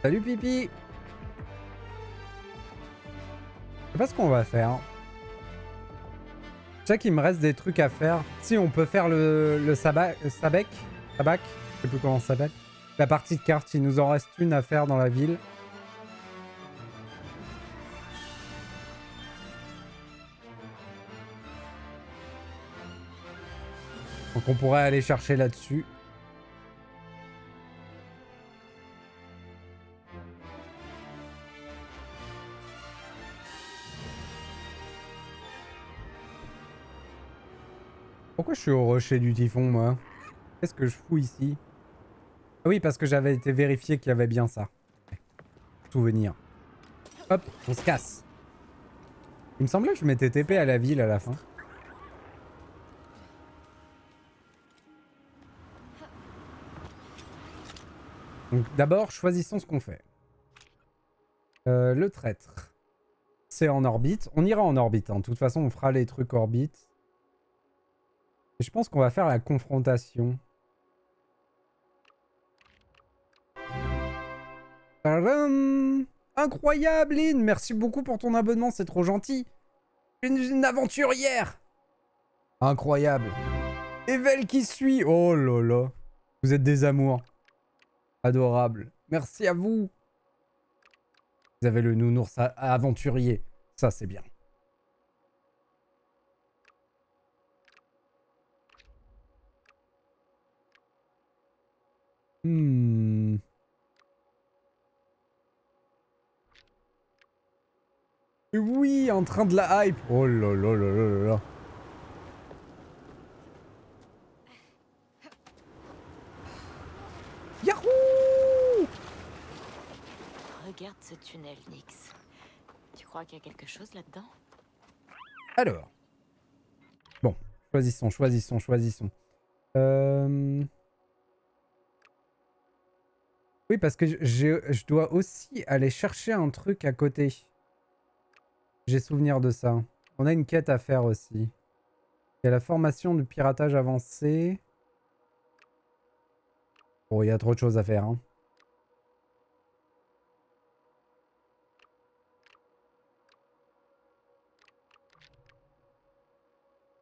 Salut Pipi. Je sais pas ce qu'on va faire. Je sais qu'il me reste des trucs à faire. Si, on peut faire le sabec. Sabac. Je sais plus comment ça s'appelle. La partie de carte, il nous en reste une à faire dans la ville. Donc on pourrait aller chercher là-dessus. Pourquoi je suis au rocher du typhon, moi? Qu'est-ce que je fous ici? Ah oui, parce que j'avais été vérifié qu'il y avait bien ça. Souvenir. Hop, on se casse. Il me semblait que je m'étais TP à la ville à la fin. Donc d'abord, choisissons ce qu'on fait. Le traître. C'est en orbite. On ira en orbite. Hein. De toute façon, on fera les trucs orbite. Et je pense qu'on va faire la confrontation. Tadam! Incroyable, Lynn! Merci beaucoup pour ton abonnement, c'est trop gentil. Une aventurière! Incroyable. Evel qui suit! Oh là là. Vous êtes des amours. Adorable. Merci à vous. Vous avez le nounours aventurier. Ça, c'est bien. Hmm. Oui, en train de la hype. Oh là là là là là là. Yahoo! Regarde ce tunnel, Nyx. Tu crois qu'il y a quelque chose là-dedans? Alors. Bon, choisissons. Oui, parce que je dois aussi aller chercher un truc à côté. J'ai souvenir de ça. On a une quête à faire aussi. Il y a la formation du piratage avancé. Bon, il y a trop de choses à faire. Hein.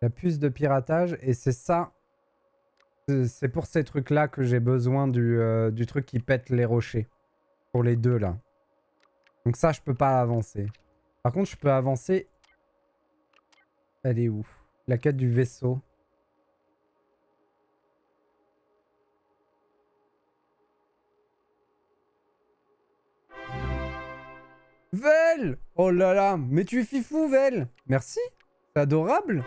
La puce de piratage, et c'est ça. C'est pour ces trucs-là que j'ai besoin du truc qui pète les rochers. Pour les deux, là. Donc ça, je peux pas avancer. Par contre, je peux avancer... Elle est où? La quête du vaisseau. Vel! Oh là là! Mais tu es fifou, Vel! Merci! C'est adorable!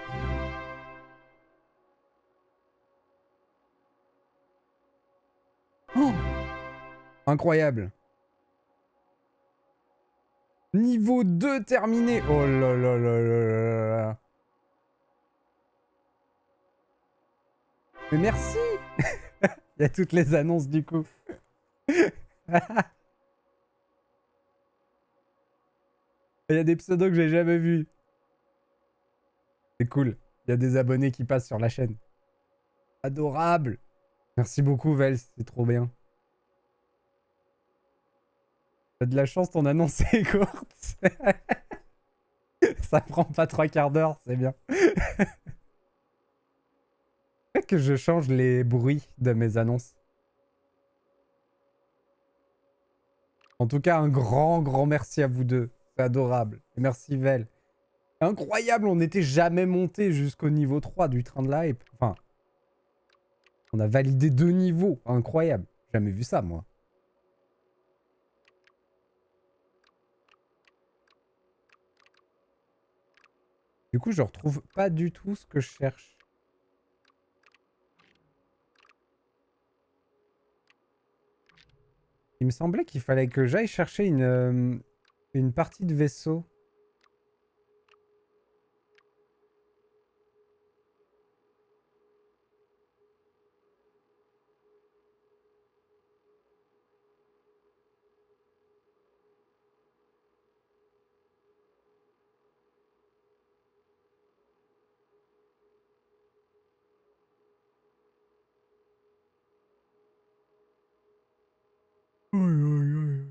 Oh, incroyable! Niveau 2 terminé! Oh là là là là là là! Mais merci! Il y a toutes les annonces du coup. Il y a des pseudos que j'ai jamais vus. C'est cool. Il y a des abonnés qui passent sur la chaîne. Adorable! Merci beaucoup, Vel, c'est trop bien. T'as de la chance, ton annonce est courte. Ça prend pas 3/4 d'heure, c'est bien. Peut-être que je change les bruits de mes annonces. En tout cas, un grand merci à vous deux. C'est adorable. Et merci, Vel. Incroyable, on n'était jamais monté jusqu'au niveau 3 du train de la hype. Enfin, on a validé 2 niveaux. Incroyable. Jamais vu ça, moi. Du coup, je retrouve pas du tout ce que je cherche. Il me semblait qu'il fallait que j'aille chercher une partie de vaisseau. Aïe, aïe, aïe.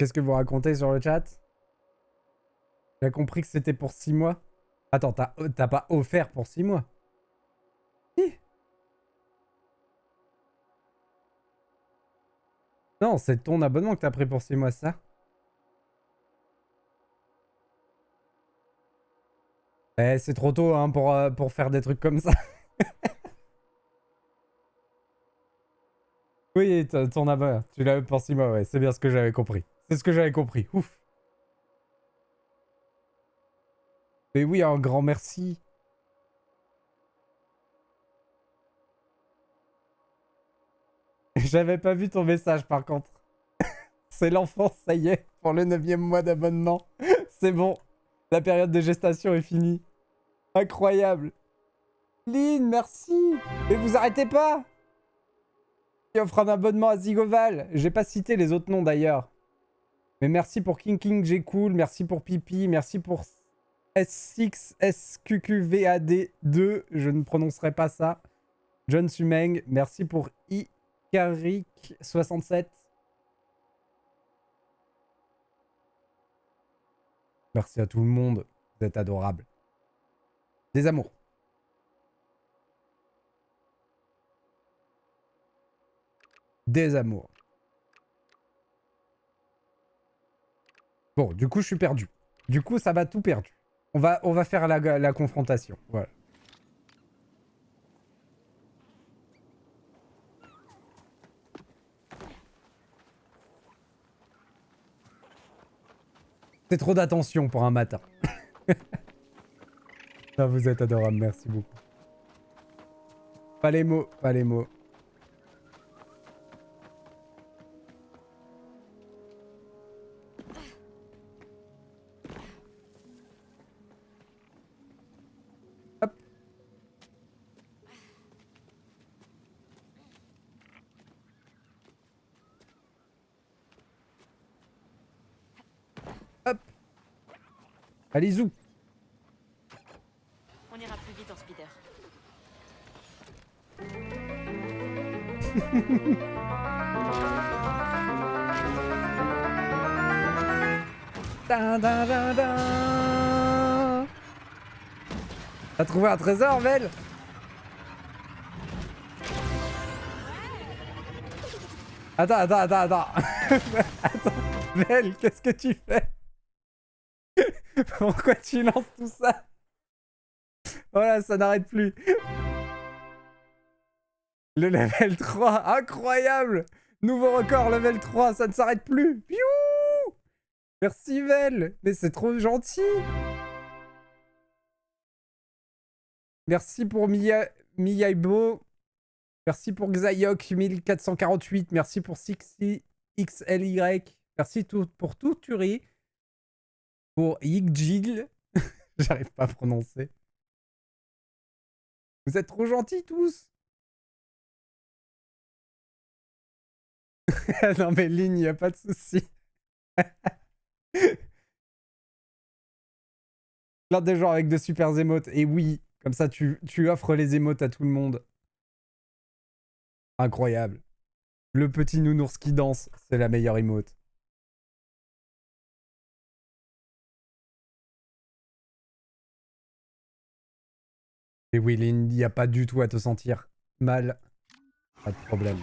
Qu'est-ce que vous racontez sur le chat? J'ai compris que c'était pour 6 mois. Attends, t'as pas offert pour 6 mois? Si. Non, c'est ton abonnement que t'as pris pour 6 mois, ça? Eh, c'est trop tôt hein, pour faire des trucs comme ça. Oui, ton abonnement, tu l'as pour 6 mois, ouais, c'est bien ce que j'avais compris. C'est ce que j'avais compris, ouf. Mais oui, un grand merci. J'avais pas vu ton message par contre. C'est l'enfant, ça y est, pour le 9e mois d'abonnement. C'est bon, la période de gestation est finie. Incroyable. Lynn, merci. Mais vous arrêtez pas. Qui offre un abonnement à Zigoval. J'ai pas cité les autres noms d'ailleurs. Mais merci pour King King G Cool, merci pour Pipi, merci pour S6SQQVAD2, je ne prononcerai pas ça. John Sumeng, merci pour Ikarik67. Merci à tout le monde, vous êtes adorables. Des amours. Des amours. Bon, du coup, je suis perdu. Du coup, ça va tout perdu. On va faire la confrontation. Voilà. C'est trop d'attention pour un matin. Ah, vous êtes adorable, merci beaucoup. Pas les mots, pas les mots. Hop. Hop. Allez, zou. On ira plus vite en speeder. Da, da, da, da. T'as trouvé un trésor, Vel? Attends. Attends, Vel, qu'est-ce que tu fais? Pourquoi tu lances tout ça? Voilà, ça n'arrête plus. Le level 3, incroyable! Nouveau record, level 3, ça ne s'arrête plus. Piou! Merci Vel, mais c'est trop gentil. Merci pour Miyaibo. Merci pour Xayok 1448. Merci pour 6XLY. Merci pour tout Turi. Pour Yigjil. J'arrive pas à prononcer. Vous êtes trop gentils tous. Non mais Ligne, y a pas de souci. Plein de gens avec de super émotes. Et oui, comme ça tu offres les émotes à tout le monde. Incroyable. Le petit nounours qui danse, c'est la meilleure émote. Et oui, Lynn, il n'y a pas du tout à te sentir mal. Pas de problème.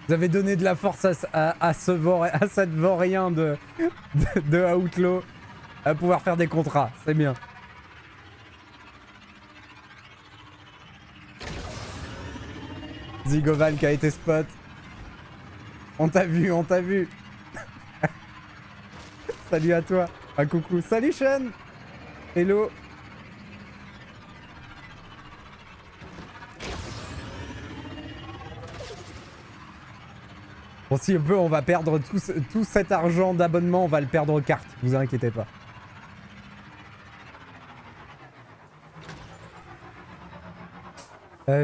Vous avez donné de la force à cette vaurien de Outlaw à pouvoir faire des contrats. C'est bien. Zigoval qui a été spot. On t'a vu, on t'a vu. Salut à toi. Un coucou. Salut Sean. Hello. Bon, si un peu, on va perdre tout cet argent d'abonnement, on va le perdre aux cartes. Vous inquiétez pas.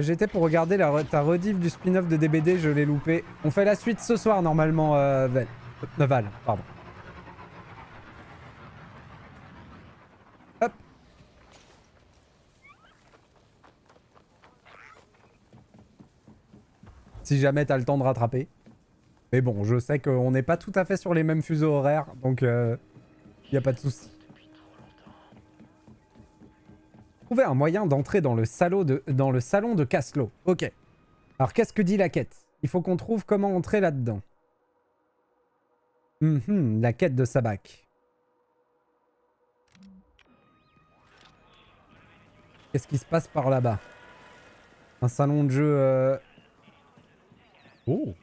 J'étais pour regarder ta rediff du spin-off de DBD, je l'ai loupé. On fait la suite ce soir normalement, Val, pardon. Si jamais t'as le temps de rattraper. Mais bon, je sais qu'on n'est pas tout à fait sur les mêmes fuseaux horaires, donc y a pas de souci. Trouver un moyen d'entrer dans le salon de Caslo. Ok. Alors qu'est-ce que dit la quête? Il faut qu'on trouve comment entrer là-dedans. La quête de Sabak. Qu'est-ce qui se passe par là-bas? Un salon de jeu... Oh!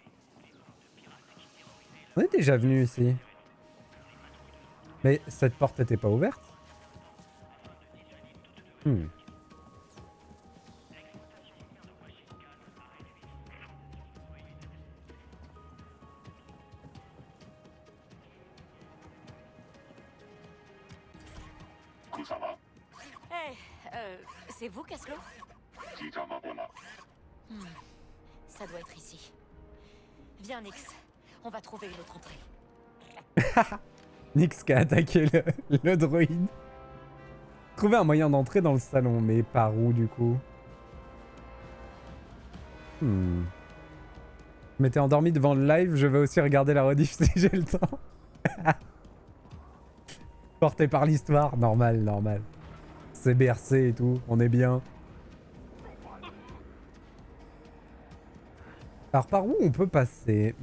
On est déjà venu ici. Mais cette porte n'était pas ouverte? Hey, c'est vous, Caslo? Ça doit être ici. Viens, Nix. On va trouver une autre entrée. Nix qui a attaqué le droïde. Trouver un moyen d'entrer dans le salon, mais par où du coup? Je m'étais endormi devant le live, je vais aussi regarder la rediff si j'ai le temps. Porté par l'histoire, normal, normal. C'est bercé et tout, on est bien. Alors par où on peut passer?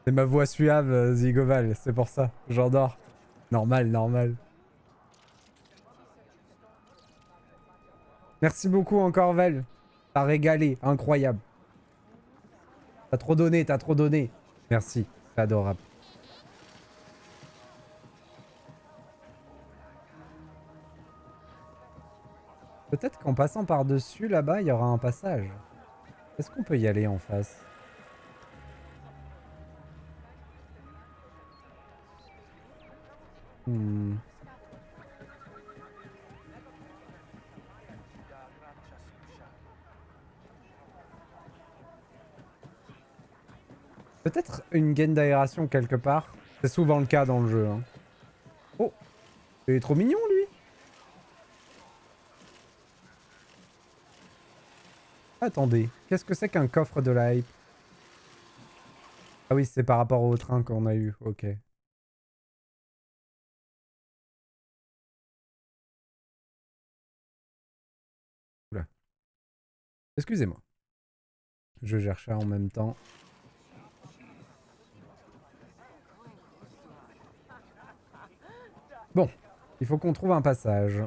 C'est ma voix suave, Zigoval, c'est pour ça, j'endors. Normal, normal. Merci beaucoup encore, Val. T'as régalé, incroyable. T'as trop donné, t'as trop donné. Merci, c'est adorable. Peut-être qu'en passant par-dessus, là-bas, il y aura un passage. Est-ce qu'on peut y aller en face? Peut-être une gaine d'aération quelque part. C'est souvent le cas dans le jeu. Hein. Oh, il est trop mignon lui. Attendez, qu'est-ce que c'est qu'un coffre de la hype? Ah oui, c'est par rapport au train qu'on a eu, ok. Oula. Excusez-moi. Je gère ça en même temps. Bon, il faut qu'on trouve un passage.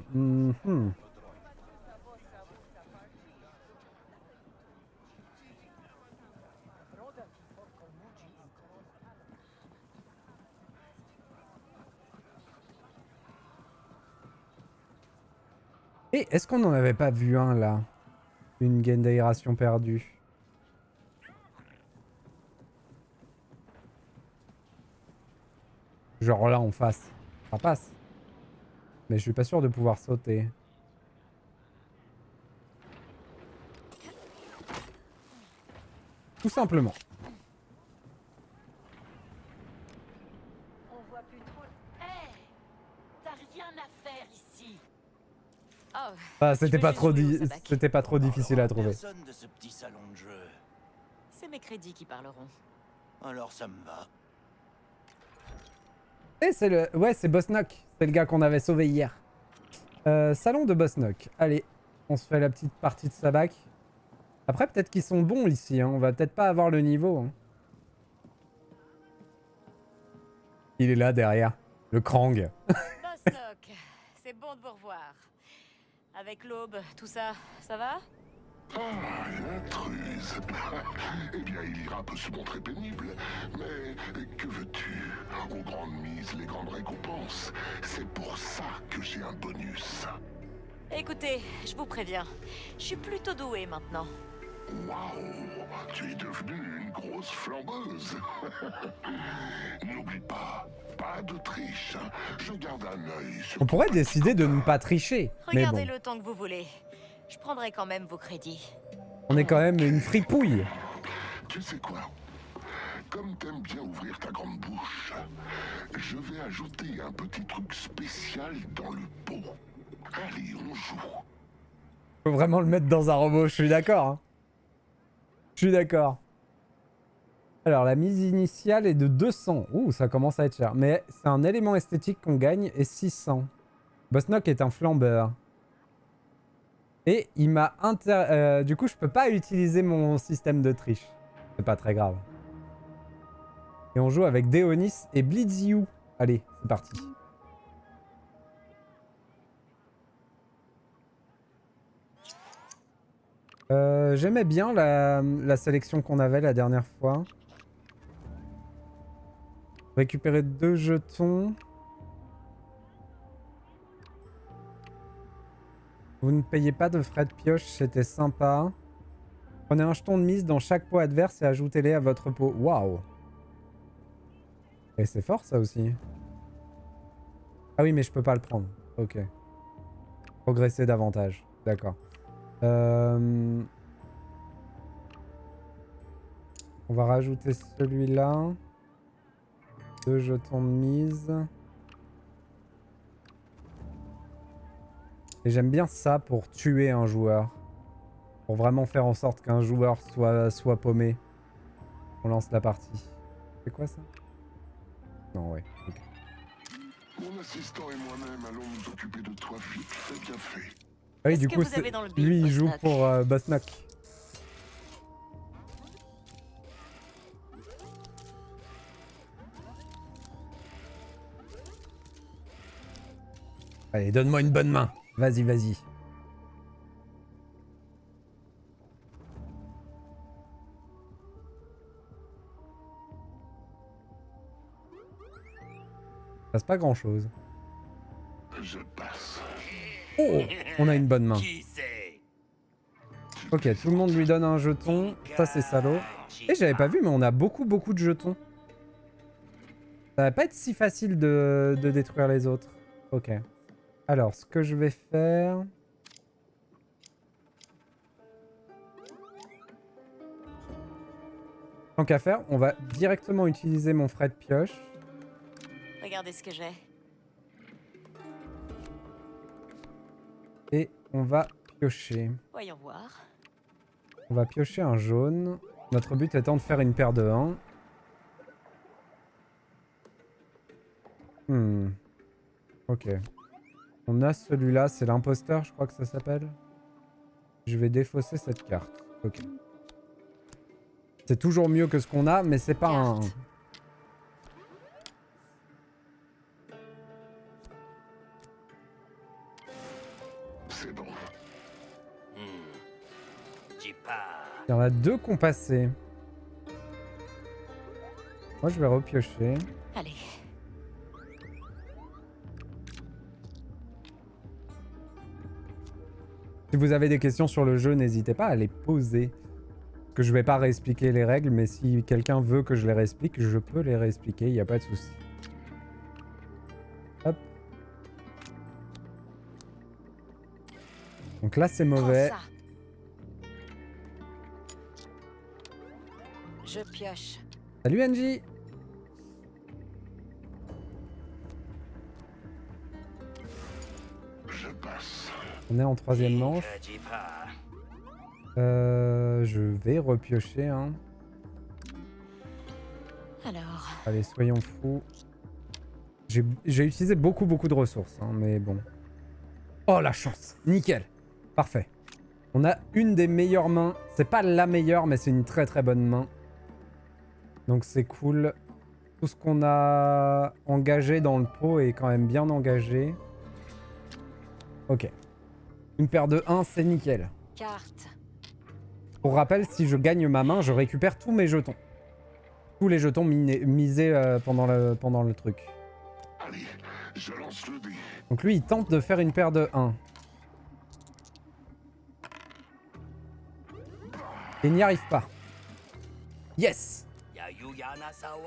Et est-ce qu'on n'en avait pas vu un là? Une gaine d'aération perdue. Genre là en face. Ça passe. Mais je suis pas sûr de pouvoir sauter. Tout simplement. On voit plus trop. Hey, t'as rien à faire ici. Oh. Ah, c'était pas trop difficile à trouver. Personne de ce petit salon de jeu. C'est mes crédits qui parleront. Alors ça me va. Et c'est le... Ouais, c'est Bosnok. C'est le gars qu'on avait sauvé hier. Salon de Bosnok. Allez, on se fait la petite partie de Sabak. Après, peut-être qu'ils sont bons ici. Hein. On va peut-être pas avoir le niveau. Hein. Il est là derrière. Le Krang. Bosnok, c'est bon de vous revoir. Avec l'aube, tout ça, ça va? Ah, l'intruse. Eh bien, Illyra peut se montrer pénible. Mais que veux-tu? Aux grandes mises, les grandes récompenses. C'est pour ça que j'ai un bonus. Écoutez, je vous préviens, je suis plutôt douée maintenant. Waouh, tu es devenue une grosse flambeuse. N'oublie pas, pas de triche. Je garde un œil sur... On pourrait décider de ne pas tricher. Mais Regardez bon, le temps que vous voulez. Je prendrai quand même vos crédits. on est quand même une fripouille. Tu sais quoi? comme t'aimes bien ouvrir ta grande bouche, je vais ajouter un petit truc spécial dans le pot. Allez, on joue. Faut vraiment le mettre dans un robot, je suis d'accord. Hein. Je suis d'accord. Alors, la mise initiale est de 200. Ouh, ça commence à être cher. Mais c'est un élément esthétique qu'on gagne et 600. Bossnock est un flambeur. Et il m'a du coup, je peux pas utiliser mon système de triche. C'est pas très grave. Et on joue avec Deonis et Blitziou. Allez, c'est parti. J'aimais bien la sélection qu'on avait la dernière fois. Récupérer 2 jetons. Vous ne payez pas de frais de pioche, c'était sympa. Prenez un jeton de mise dans chaque pot adverse et ajoutez-les à votre pot. Waouh! Et c'est fort ça aussi. Ah oui, mais je peux pas le prendre. Ok. Progresser davantage. D'accord. On va rajouter celui-là. 2 jetons de mise. Et j'aime bien ça pour tuer un joueur. Pour vraiment faire en sorte qu'un joueur soit paumé. On lance la partie. C'est quoi ça? Non, ouais. Okay. Mon assistant et moi-même allons nous occuper de toi vite fait bien fait. Ah oui, du coup, lui, il joue pour Bossnock. Allez, donne-moi une bonne main. Vas-y, vas-y. Ça passe pas grand-chose. Je passe. Oh, on a une bonne main. Ok, tout le monde lui donne un jeton. Ça, c'est salaud. Et j'avais pas vu, mais on a beaucoup de jetons. Ça va pas être si facile de détruire les autres. Ok. Alors, ce que je vais faire... Tant qu'à faire, on va directement utiliser mon frais de pioche. Regardez ce que j'ai. Et on va piocher. Voyons voir. On va piocher un jaune. Notre but étant de faire une paire de 1. Ok. On a celui-là, c'est l'imposteur, je crois que ça s'appelle. Je vais défausser cette carte. Ok. C'est toujours mieux que ce qu'on a, mais c'est pas un... C'est bon. Il y en a 2 qui ont passé. Moi, je vais repiocher. Allez. Si vous avez des questions sur le jeu, n'hésitez pas à les poser. Que je vais pas réexpliquer les règles, mais si quelqu'un veut que je les réexplique, je peux les réexpliquer, il n'y a pas de souci. Hop. Donc là, c'est mauvais. Je pioche. Salut Angie. Je passe. On est en 3e manche. Je vais repiocher. Hein. Alors. Allez, soyons fous. J'ai utilisé beaucoup de ressources, hein, mais bon. Oh, la chance. Nickel. Parfait. On a une des meilleures mains. C'est pas la meilleure, mais c'est une très bonne main. Donc c'est cool. Tout ce qu'on a engagé dans le pot est quand même bien engagé. Ok. Une paire de 1, c'est nickel. Carte. Pour rappel, si je gagne ma main, je récupère tous mes jetons. Tous les jetons misés pendant le truc. Allez, je lance le dé. Donc lui, il tente de faire une paire de 1. Et il n'y arrive pas. Yes!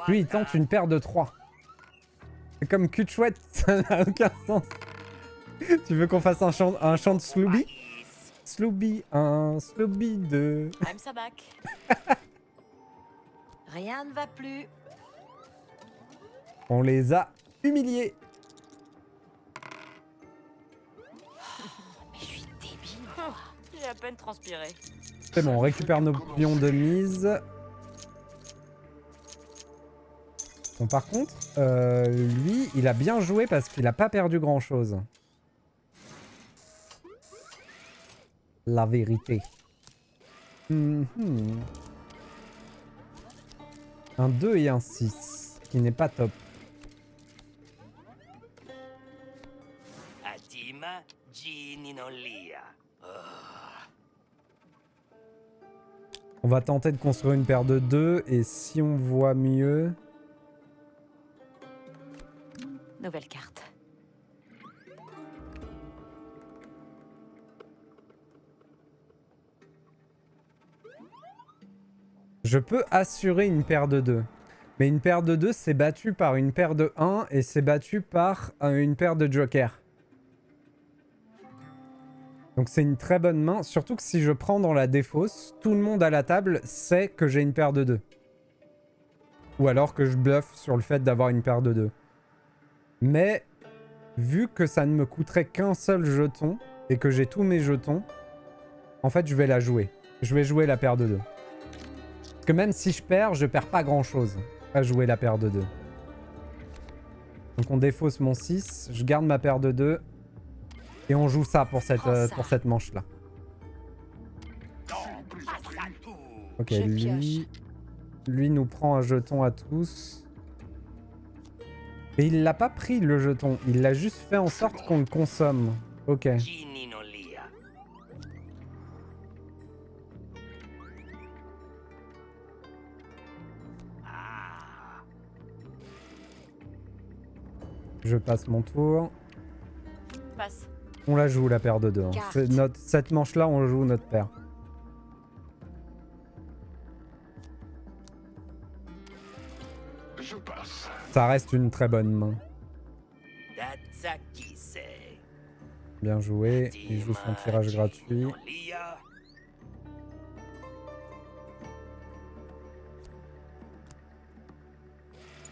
Lui, il tente une paire de 3. C'est comme cul de chouette, ça n'a aucun sens. Tu veux qu'on fasse un chant de Slooby? Slooby 1, Slooby 2. I'm so back. Rien ne va plus. On les a humiliés. Mais je suis débile. J'ai à peine transpiré. C'est bon, on récupère nos pions de mise. Bon, par contre, lui, il a bien joué parce qu'il a pas perdu grand-chose. La vérité. Un 2 et un 6, qui n'est pas top. Atima Gini non lia. On va tenter de construire une paire de 2 et si on voit mieux... Nouvelle carte. Je peux assurer une paire de 2. Mais une paire de 2, c'est battu par une paire de 1 et c'est battu par une paire de jokers. Donc c'est une très bonne main. Surtout que si je prends dans la défausse, tout le monde à la table sait que j'ai une paire de 2. Ou alors que je bluffe sur le fait d'avoir une paire de 2. Mais vu que ça ne me coûterait qu'un seul jeton et que j'ai tous mes jetons, en fait je vais la jouer. Je vais jouer la paire de 2. Parce que même si je perds pas grand chose à jouer la paire de 2. Donc on défausse mon 6, je garde ma paire de 2 et on joue ça pour cette manche là. Ok, lui nous prend un jeton à tous. Et il l'a pas pris le jeton, il l'a juste fait en sorte qu'on le consomme. Ok. Gini non lia. Je passe mon tour. Passe. On la joue la paire de 2. Hein. Cette manche là on joue notre paire. Je passe. Ça reste une très bonne main. Datsakise. Bien joué. Il joue son tirage gratuit. Non lia.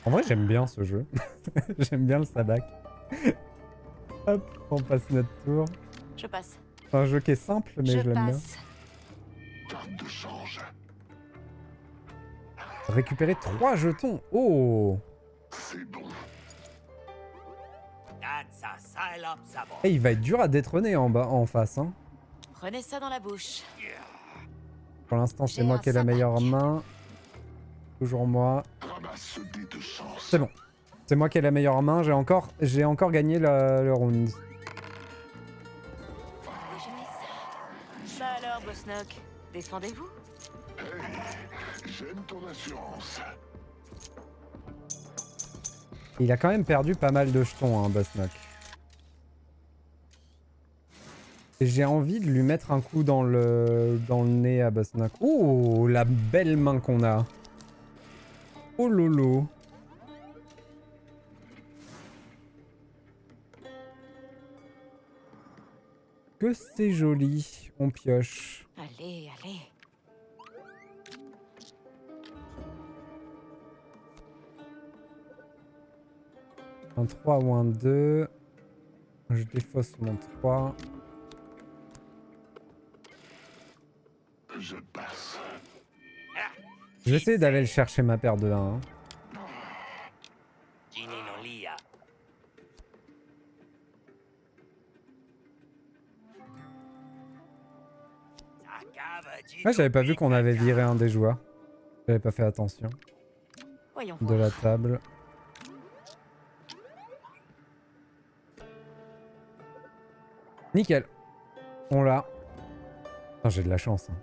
En vrai, j'aime bien ce jeu. J'aime bien le sabac. Hop, on passe notre tour. Je passe. C'est un jeu qui est simple, mais je l'aime bien. passe. Carte de change. Récupérer 3 jetons. Oh! C'est bon. Datsa salop sabo. Et il va être dur à détrôner en bas, en face. Hein. Prenez ça dans la bouche. Pour l'instant, c'est J'ai moi un qui ai la sabac. meilleure main. Toujours moi. Ramasse ce dé de chance. C'est bon. C'est moi qui ai la meilleure main. J'ai encore gagné le round. Déjeuner ça. Bah alors, Bosnock, défendez-vous. Hey, j'aime ton assurance. Il a quand même perdu pas mal de jetons, hein, Bosnock. Et j'ai envie de lui mettre un coup dans le nez à Bosnock. Oh, la belle main qu'on a. Oh lolo. Que c'est joli. On pioche. Allez, allez. Un 3 ou un 2. Je défausse mon 3. Je passe. Je vais essayer d'aller le chercher ma paire de 1. Hein. Gini non lia. Ah, j'avais pas vu qu'on avait viré un des joueurs. J'avais pas fait attention. Voyons De voir. la table. Nickel. On l'a. Putain, j'ai de la chance. Hein.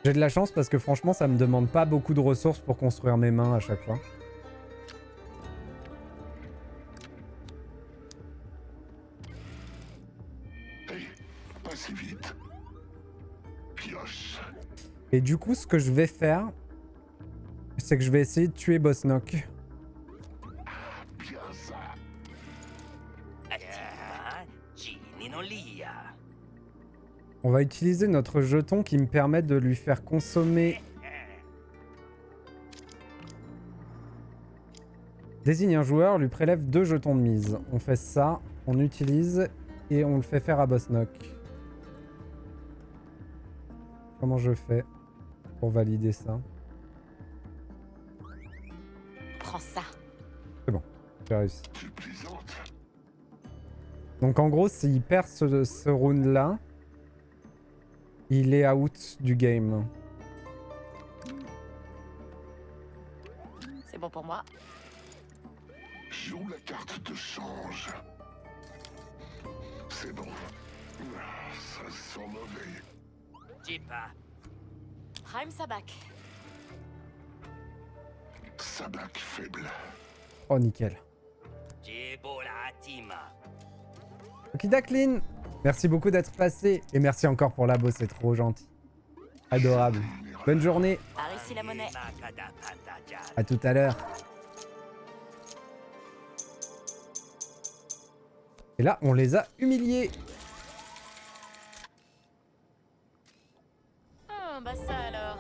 J'ai de la chance parce que franchement, ça me demande pas beaucoup de ressources pour construire mes mains à chaque fois. Hey, pas si vite. Pioche. Et du coup, ce que je vais faire, c'est que je vais essayer de tuer Bosnock. Bien ça. Atima Gini non lia. On va utiliser notre jeton qui me permet de lui faire consommer Désigne un joueur, lui prélève 2 jetons de mise. On fait ça, on utilise et on le fait faire à Bosnock. Comment je fais pour valider ça? Prends ça. C'est bon, j'ai réussi. Tu plaisantes? Donc en gros, s'il perd ce round-là, il est out du game. C'est bon pour moi. Joue la carte de change. C'est bon. Ça sent mauvais. Jipa. Prime Sabak. Sabak faible. Oh, nickel. Jibola Tima. Okidaklin, merci beaucoup d'être passé. Et merci encore pour l'abo, c'est trop gentil. Adorable. Bonne journée. Par ici la monnaie. À tout à l'heure. Et là, on les a humiliés. Ah, bah ça alors.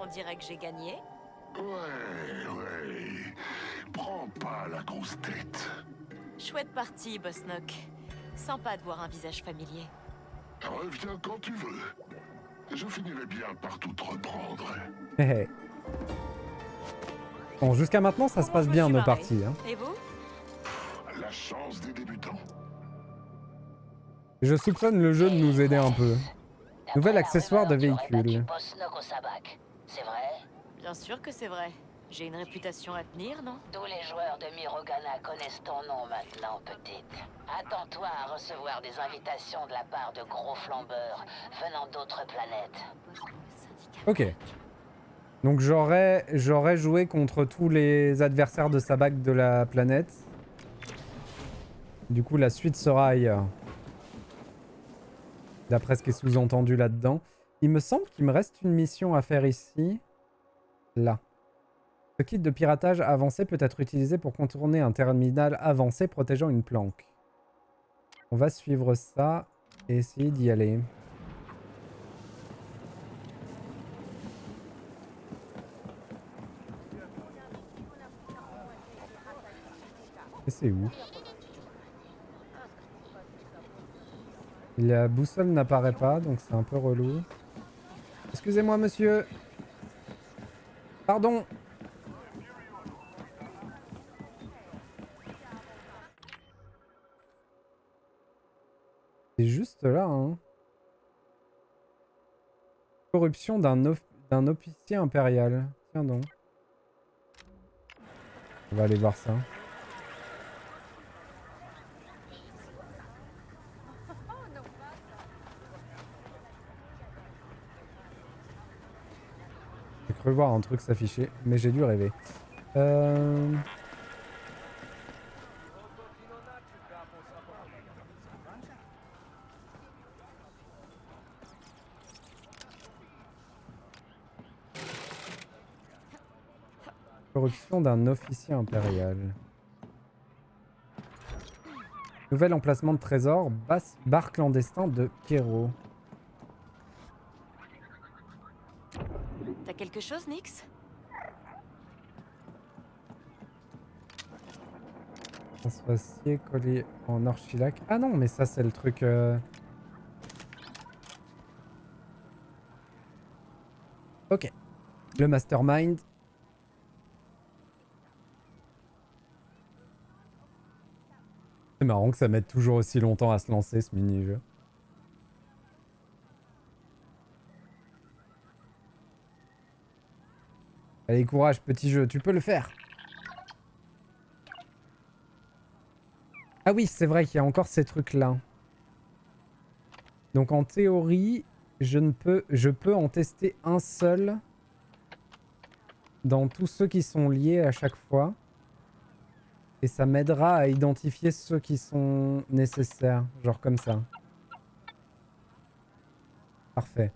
On dirait que j'ai gagné. Ouais. Prends pas la grosse tête. Chouette partie, Bosnock. Sympa de voir un visage familier. Reviens quand tu veux. Je finirai bien par tout reprendre. Bon, jusqu'à maintenant, ça se passe bien nos parties. Hein. Et vous? La chance des débutants. Je soupçonne le jeu de nous aider un peu. Nouvel accessoire de véhicule. C'est vrai? Bien sûr que c'est vrai. J'ai une réputation à tenir, non? Tous les joueurs de Mirogana connaissent ton nom maintenant, petite. Attends-toi à recevoir des invitations de la part de gros flambeurs venant d'autres planètes. Ok. Donc j'aurais joué contre tous les adversaires de Sabak de la planète. Du coup, la suite sera ailleurs. D'après ce qui est sous-entendu là-dedans. Il me semble qu'il me reste une mission à faire ici. Là. Ce kit de piratage avancé peut être utilisé pour contourner un terminal avancé protégeant une planque. On va suivre ça et essayer d'y aller. Et c'est où? La boussole n'apparaît pas, donc c'est un peu relou. Excusez-moi, monsieur. Pardon. C'est juste là, hein. Corruption d'un officier impérial. Tiens donc. On va aller voir ça. J'ai cru voir un truc s'afficher, mais j'ai dû rêver. Corruption d'un officier impérial. Nouvel emplacement de trésor, bar clandestin de Kero. T'as quelque chose, Nyx? Transfacier, collier en orchilac. Ah non, mais ça c'est le truc... Ok. Le mastermind. C'est marrant que ça mette toujours aussi longtemps à se lancer ce mini-jeu. Allez, courage, petit jeu, tu peux le faire. Ah oui, c'est vrai qu'il y a encore ces trucs-là. Donc en théorie, je peux en tester un seul dans tous ceux qui sont liés à chaque fois. Et ça m'aidera à identifier ceux qui sont nécessaires, genre comme ça. Parfait.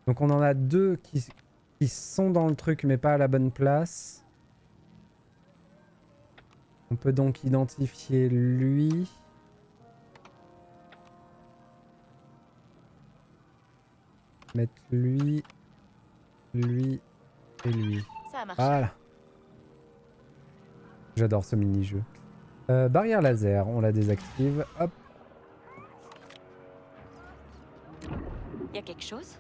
Donc on en a deux qui sont dans le truc mais pas à la bonne place. On peut donc identifier lui. Mettre lui, lui et lui. Ça a marché. Voilà. J'adore ce mini-jeu. Barrière laser, on la désactive. Hop. Y a quelque chose?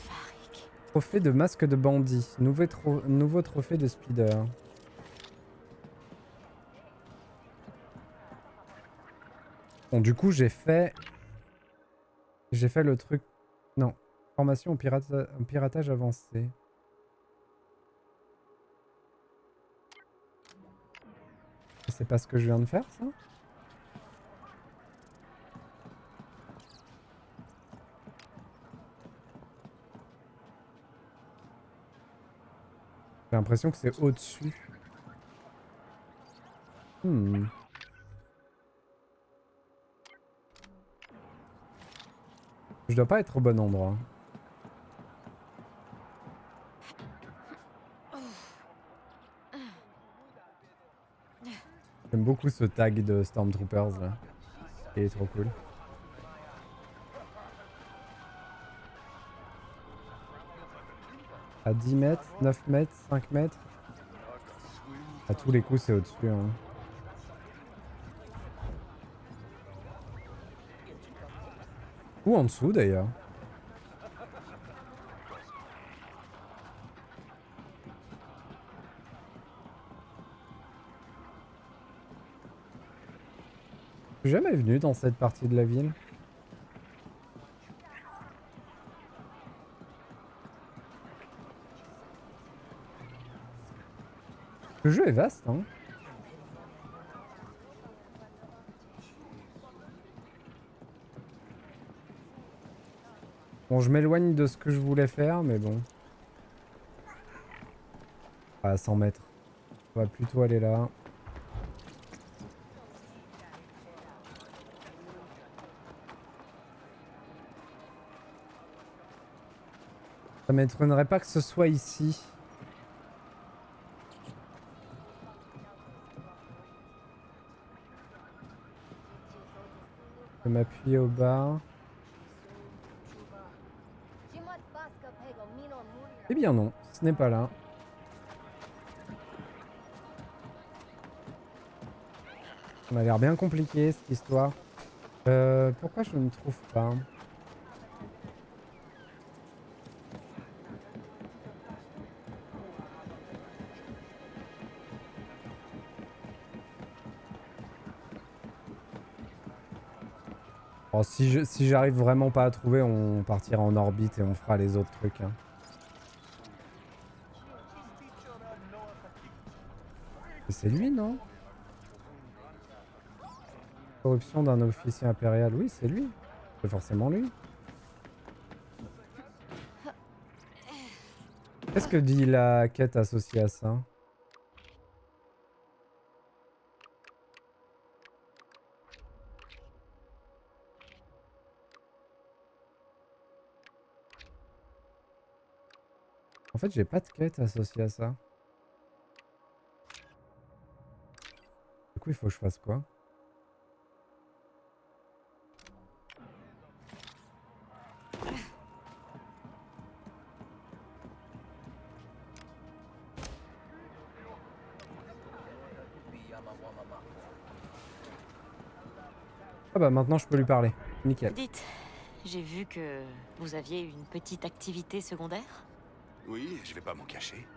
Farik. Trophée de masque de bandit. Nouveau trophée de speeder. Bon, du coup, j'ai fait le truc... Non. Formation au piratage avancé. C'est pas ce que je viens de faire, ça? J'ai l'impression que c'est au-dessus. Je dois pas être au bon endroit. J'aime beaucoup ce tag de Stormtroopers là. Il est trop cool. À 10 mètres, 9 mètres, 5 mètres. À tous les coups c'est au-dessus. Hein. Ou en dessous d'ailleurs. Je suis jamais venu dans cette partie de la ville. Le jeu est vaste, hein. Bon, je m'éloigne de ce que je voulais faire, mais bon. À 100 mètres. On va plutôt aller là. Ça m'étonnerait pas que ce soit ici. Je vais m'appuyer au bas. Eh bien non, ce n'est pas là. Ça m'a l'air bien compliqué cette histoire. Pourquoi je ne trouve pas? Bon, si j'arrive vraiment pas à trouver, on partira en orbite et on fera les autres trucs. Hein. C'est lui, non? Corruption d'un officier impérial. Oui, c'est lui. C'est forcément lui. Qu'est-ce que dit la quête associée à ça? En fait, j'ai pas de quête associée à ça. Du coup, il faut que je fasse quoi? Ah bah maintenant je peux lui parler. Nickel. Dites, j'ai vu que vous aviez une petite activité secondaire. Oui, je vais pas m'en cacher.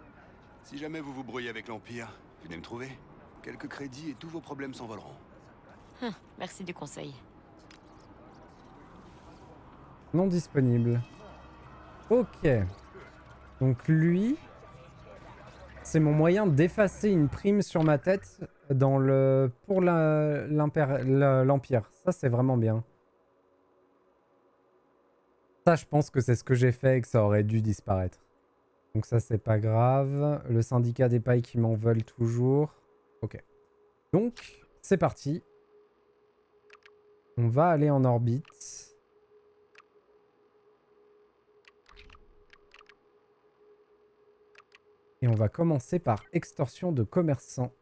Si jamais vous vous brouillez avec l'Empire, venez me trouver. Quelques crédits et tous vos problèmes s'envoleront. Merci du conseil. Non disponible. Ok. Donc lui, c'est mon moyen d'effacer une prime sur ma tête dans le pour l'Empire. Ça c'est vraiment bien. Ça je pense que c'est ce que j'ai fait et que ça aurait dû disparaître. Donc ça c'est pas grave. Le syndicat des pailles qui m'en veulent toujours. Ok. Donc c'est parti. On va aller en orbite. Et on va commencer par extorsion de commerçants.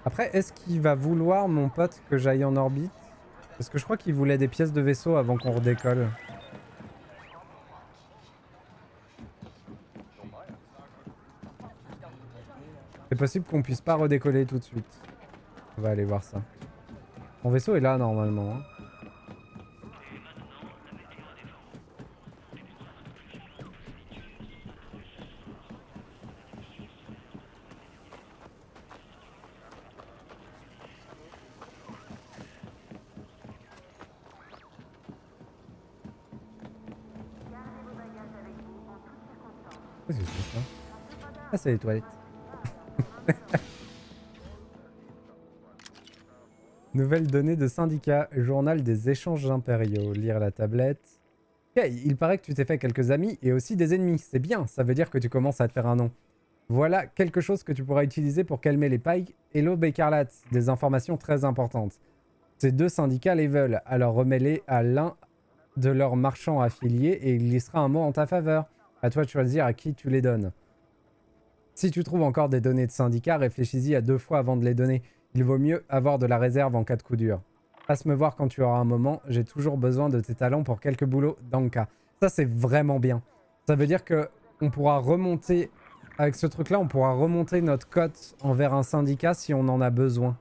Après, est-ce qu'il va vouloir, mon pote, que j'aille en orbite? Parce que je crois qu'il voulait des pièces de vaisseau avant qu'on redécolle. C'est possible qu'on puisse pas redécoller tout de suite. On va aller voir ça. Mon vaisseau est là normalement. Hein. Qu'est-ce que c'est ça? Ah, c'est les toilettes. Nouvelles données de syndicat, journal des échanges impériaux. Lire la tablette. Ok, il paraît que tu t'es fait quelques amis et aussi des ennemis. C'est bien, ça veut dire que tu commences à te faire un nom. Voilà quelque chose que tu pourras utiliser pour calmer les Pikes et l'Aube écarlate. Des informations très importantes. Ces deux syndicats les veulent, alors remets-les à l'un de leurs marchands affiliés et il glissera un mot en ta faveur. À toi de choisir à qui tu les donnes. Si tu trouves encore des données de syndicats, réfléchis-y à 2 fois avant de les donner. Il vaut mieux avoir de la réserve en cas de coup dur. Passe me voir quand tu auras un moment, j'ai toujours besoin de tes talents pour quelques boulots dans le cas. Ça c'est vraiment bien. Ça veut dire que on pourra remonter, avec ce truc là, on pourra remonter notre cote envers un syndicat si on en a besoin.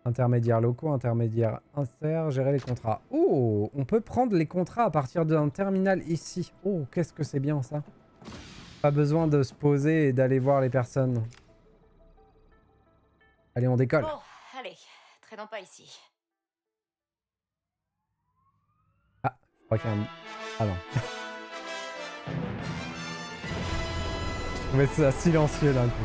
Intermédiaires locaux, intermédiaires inter, gérer les contrats. Oh, on peut prendre les contrats à partir d'un terminal ici. Oh, qu'est-ce que c'est bien ça. Pas besoin de se poser et d'aller voir les personnes. Allez, on décolle. Bon, allez, traînons pas ici. Ah, je crois qu'il y a un... Ah non. Je trouvais ça silencieux d'un coup.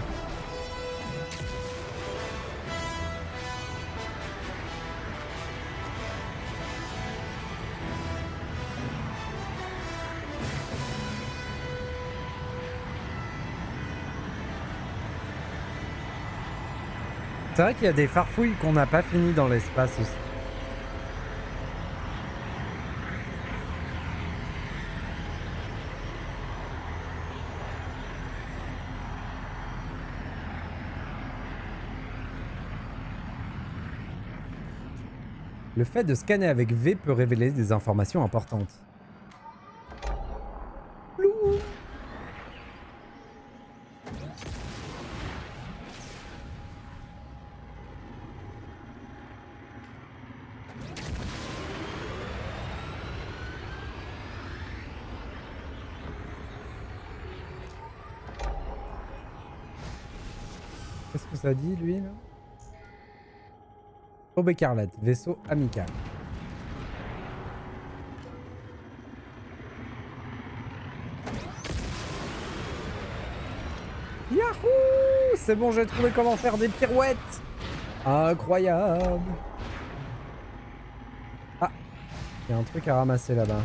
C'est vrai qu'il y a des farfouilles qu'on n'a pas fini dans l'espace aussi. Le fait de scanner avec V peut révéler des informations importantes. Qu'est-ce que ça dit, lui, là? Aube écarlate, vaisseau amical. Yahoo! C'est bon, j'ai trouvé comment faire des pirouettes! Incroyable! Ah! Il y a un truc à ramasser là-bas.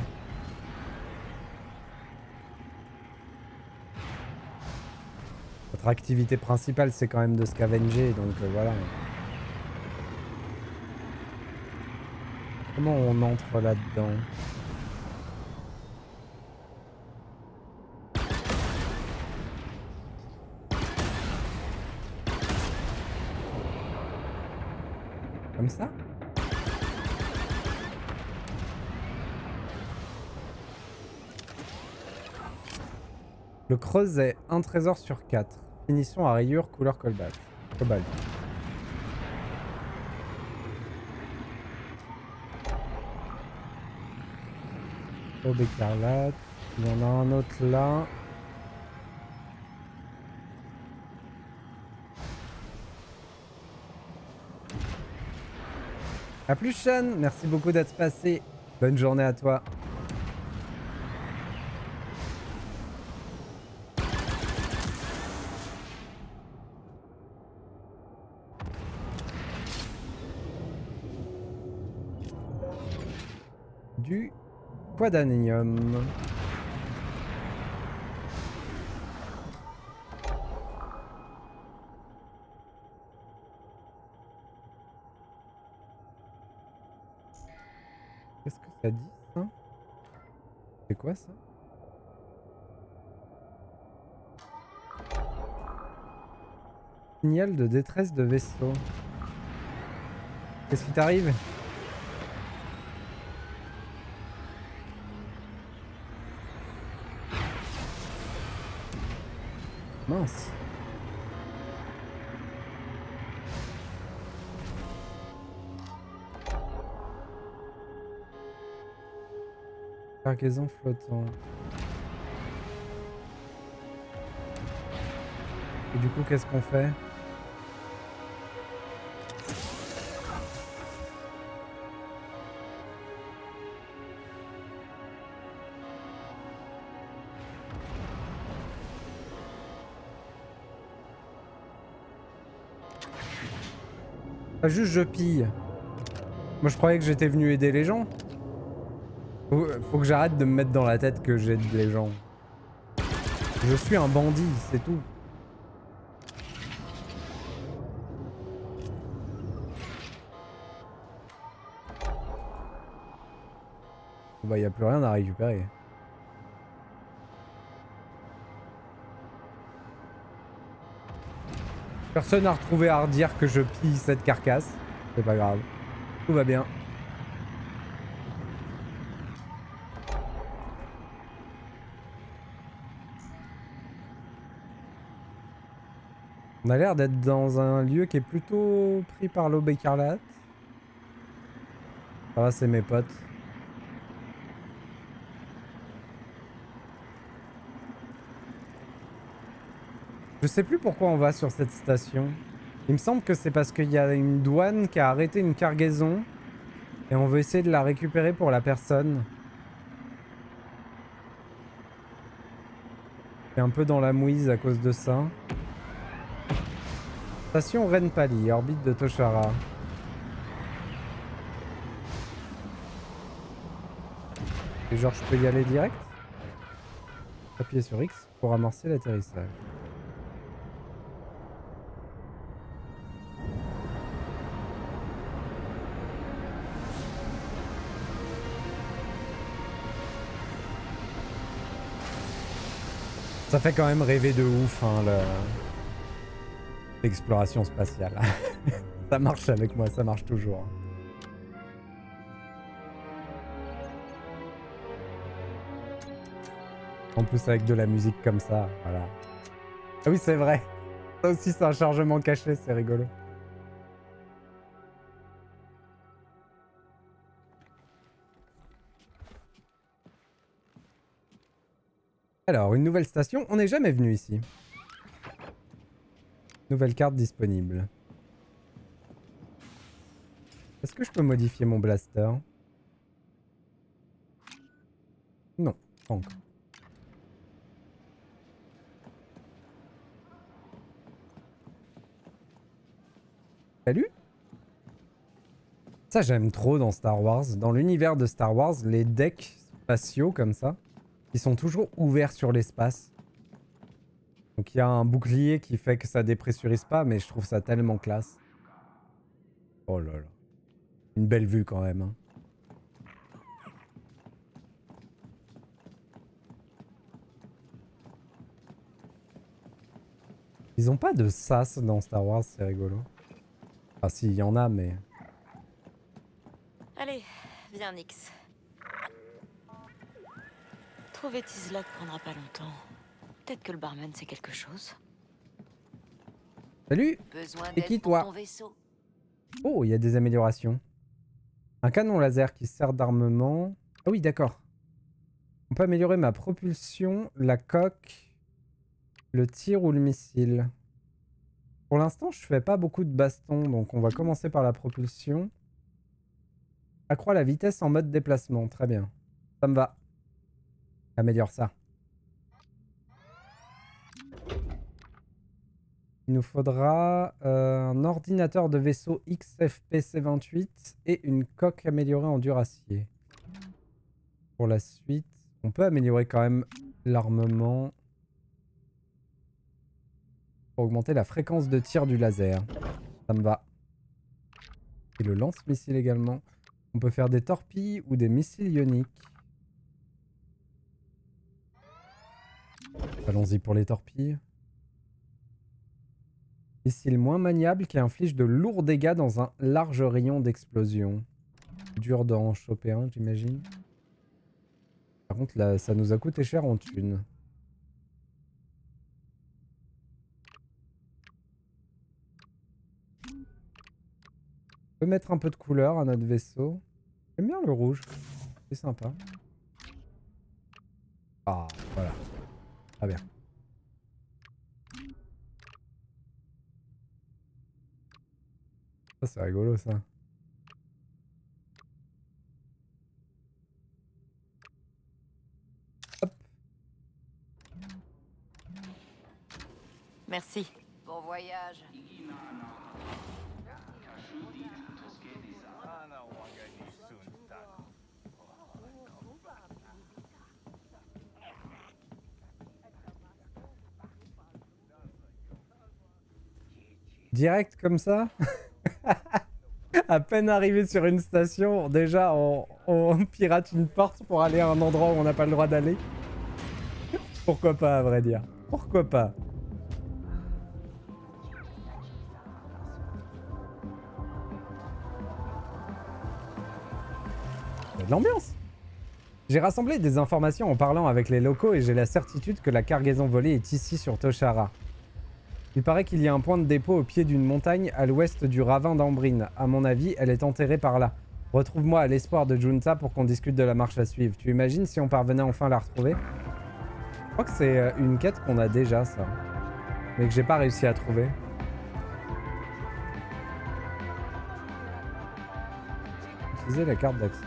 Notre activité principale, c'est quand même de scavenger, donc voilà. Comment on entre là-dedans? Comme ça? Le creuset, un trésor sur 4. Finition à rayures, couleur cobalt. Aube écarlate. Il y en a un autre là. A plus, Sean. Merci beaucoup d'être passé. Bonne journée à toi. Du quadannium. Qu'est-ce que ça dit, ça? C'est quoi ça? Signal de détresse de vaisseau. Qu'est-ce qui t'arrive? Mince. Cargaison flottante. Et du coup, qu'est-ce qu'on fait? Ah, juste je pille. Moi je croyais que j'étais venu aider les gens. Faut que j'arrête de me mettre dans la tête que j'aide les gens. Je suis un bandit, c'est tout. Bah y a plus rien à récupérer. Personne n'a retrouvé à redire que je pille cette carcasse. C'est pas grave. Tout va bien. On a l'air d'être dans un lieu qui est plutôt pris par l'aube écarlate. Ça va, c'est mes potes. Je sais plus pourquoi on va sur cette station. Il me semble que c'est parce qu'il y a une douane qui a arrêté une cargaison et on veut essayer de la récupérer pour la personne. Je suis un peu dans la mouise à cause de ça. Station Renpali, orbite de Toshara. Et genre je peux y aller direct? Appuyer sur X pour amorcer l'atterrissage. Ça fait quand même rêver de ouf, hein, l'exploration spatiale. Ça marche avec moi, ça marche toujours. En plus avec de la musique comme ça, voilà. Ah oui, c'est vrai. Ça aussi, c'est un chargement caché, c'est rigolo. Alors, une nouvelle station. On n'est jamais venu ici. Nouvelle carte disponible. Est-ce que je peux modifier mon blaster? Non, pas encore. Salut? Ça, j'aime trop dans Star Wars. Dans l'univers de Star Wars, les decks spatiaux comme ça, ils sont toujours ouverts sur l'espace. Donc il y a un bouclier qui fait que ça dépressurise pas, mais je trouve ça tellement classe. Oh là là. Une belle vue quand même. Hein. Ils ont pas de sas dans Star Wars, c'est rigolo. Ah si, il y en a, mais... Allez, viens, Nix. Trouver Tizlok prendra pas longtemps. Peut-être que le barman sait quelque chose. Salut! Besoin C'est qui d'aide pour toi? ton vaisseau? Oh, il y a des améliorations. Un canon laser qui sert d'armement. Ah oui, d'accord. On peut améliorer ma propulsion, la coque, le tir ou le missile. Pour l'instant, je fais pas beaucoup de baston, donc on va commencer par la propulsion. Accroît la vitesse en mode déplacement, très bien. Ça me va. Améliore ça. Il nous faudra un ordinateur de vaisseau XFPC28 et une coque améliorée en duracier. Pour la suite, on peut améliorer quand même l'armement pour augmenter la fréquence de tir du laser. Ça me va. Et le lance-missile également. On peut faire des torpilles ou des missiles ioniques. Allons-y pour les torpilles. Missile moins maniable qui inflige de lourds dégâts dans un large rayon d'explosion. Dur d'en choper un, j'imagine. Par contre, là, ça nous a coûté cher en thunes. On peut mettre un peu de couleur à notre vaisseau. J'aime bien le rouge. C'est sympa. Ah, voilà. Très bien. Ça, c'est rigolo, ça. Hop. Merci. Bon voyage. Direct comme ça. À peine arrivé sur une station, déjà on pirate une porte pour aller à un endroit où on n'a pas le droit d'aller. Pourquoi pas, à vrai dire. Pourquoi pas. Il y a de l'ambiance. J'ai rassemblé des informations en parlant avec les locaux et j'ai la certitude que la cargaison volée est ici sur Toshara. Il paraît qu'il y a un point de dépôt au pied d'une montagne à l'ouest du ravin d'Ambrine. À mon avis, elle est enterrée par là. Retrouve-moi à l'espoir de Junta pour qu'on discute de la marche à suivre. Tu imagines si on parvenait enfin à la retrouver? Je crois que c'est une quête qu'on a déjà, ça. Mais que j'ai pas réussi à trouver. Utiliser la carte d'accès.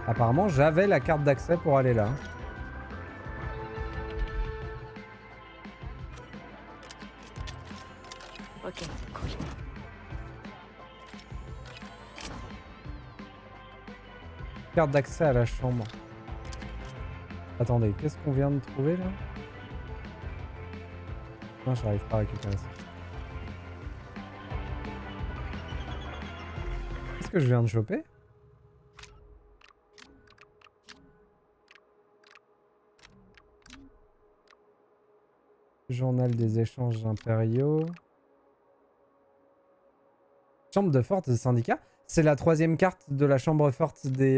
Apparemment, j'avais la carte d'accès pour aller là. Ok, cool. Carte d'accès à la chambre. Attendez, qu'est-ce qu'on vient de trouver là? Non, j'arrive pas à récupérer ça. Qu'est-ce que je viens de choper? Journal des échanges impériaux. Chambre de forte des syndicats. C'est la 3e carte de la chambre forte des...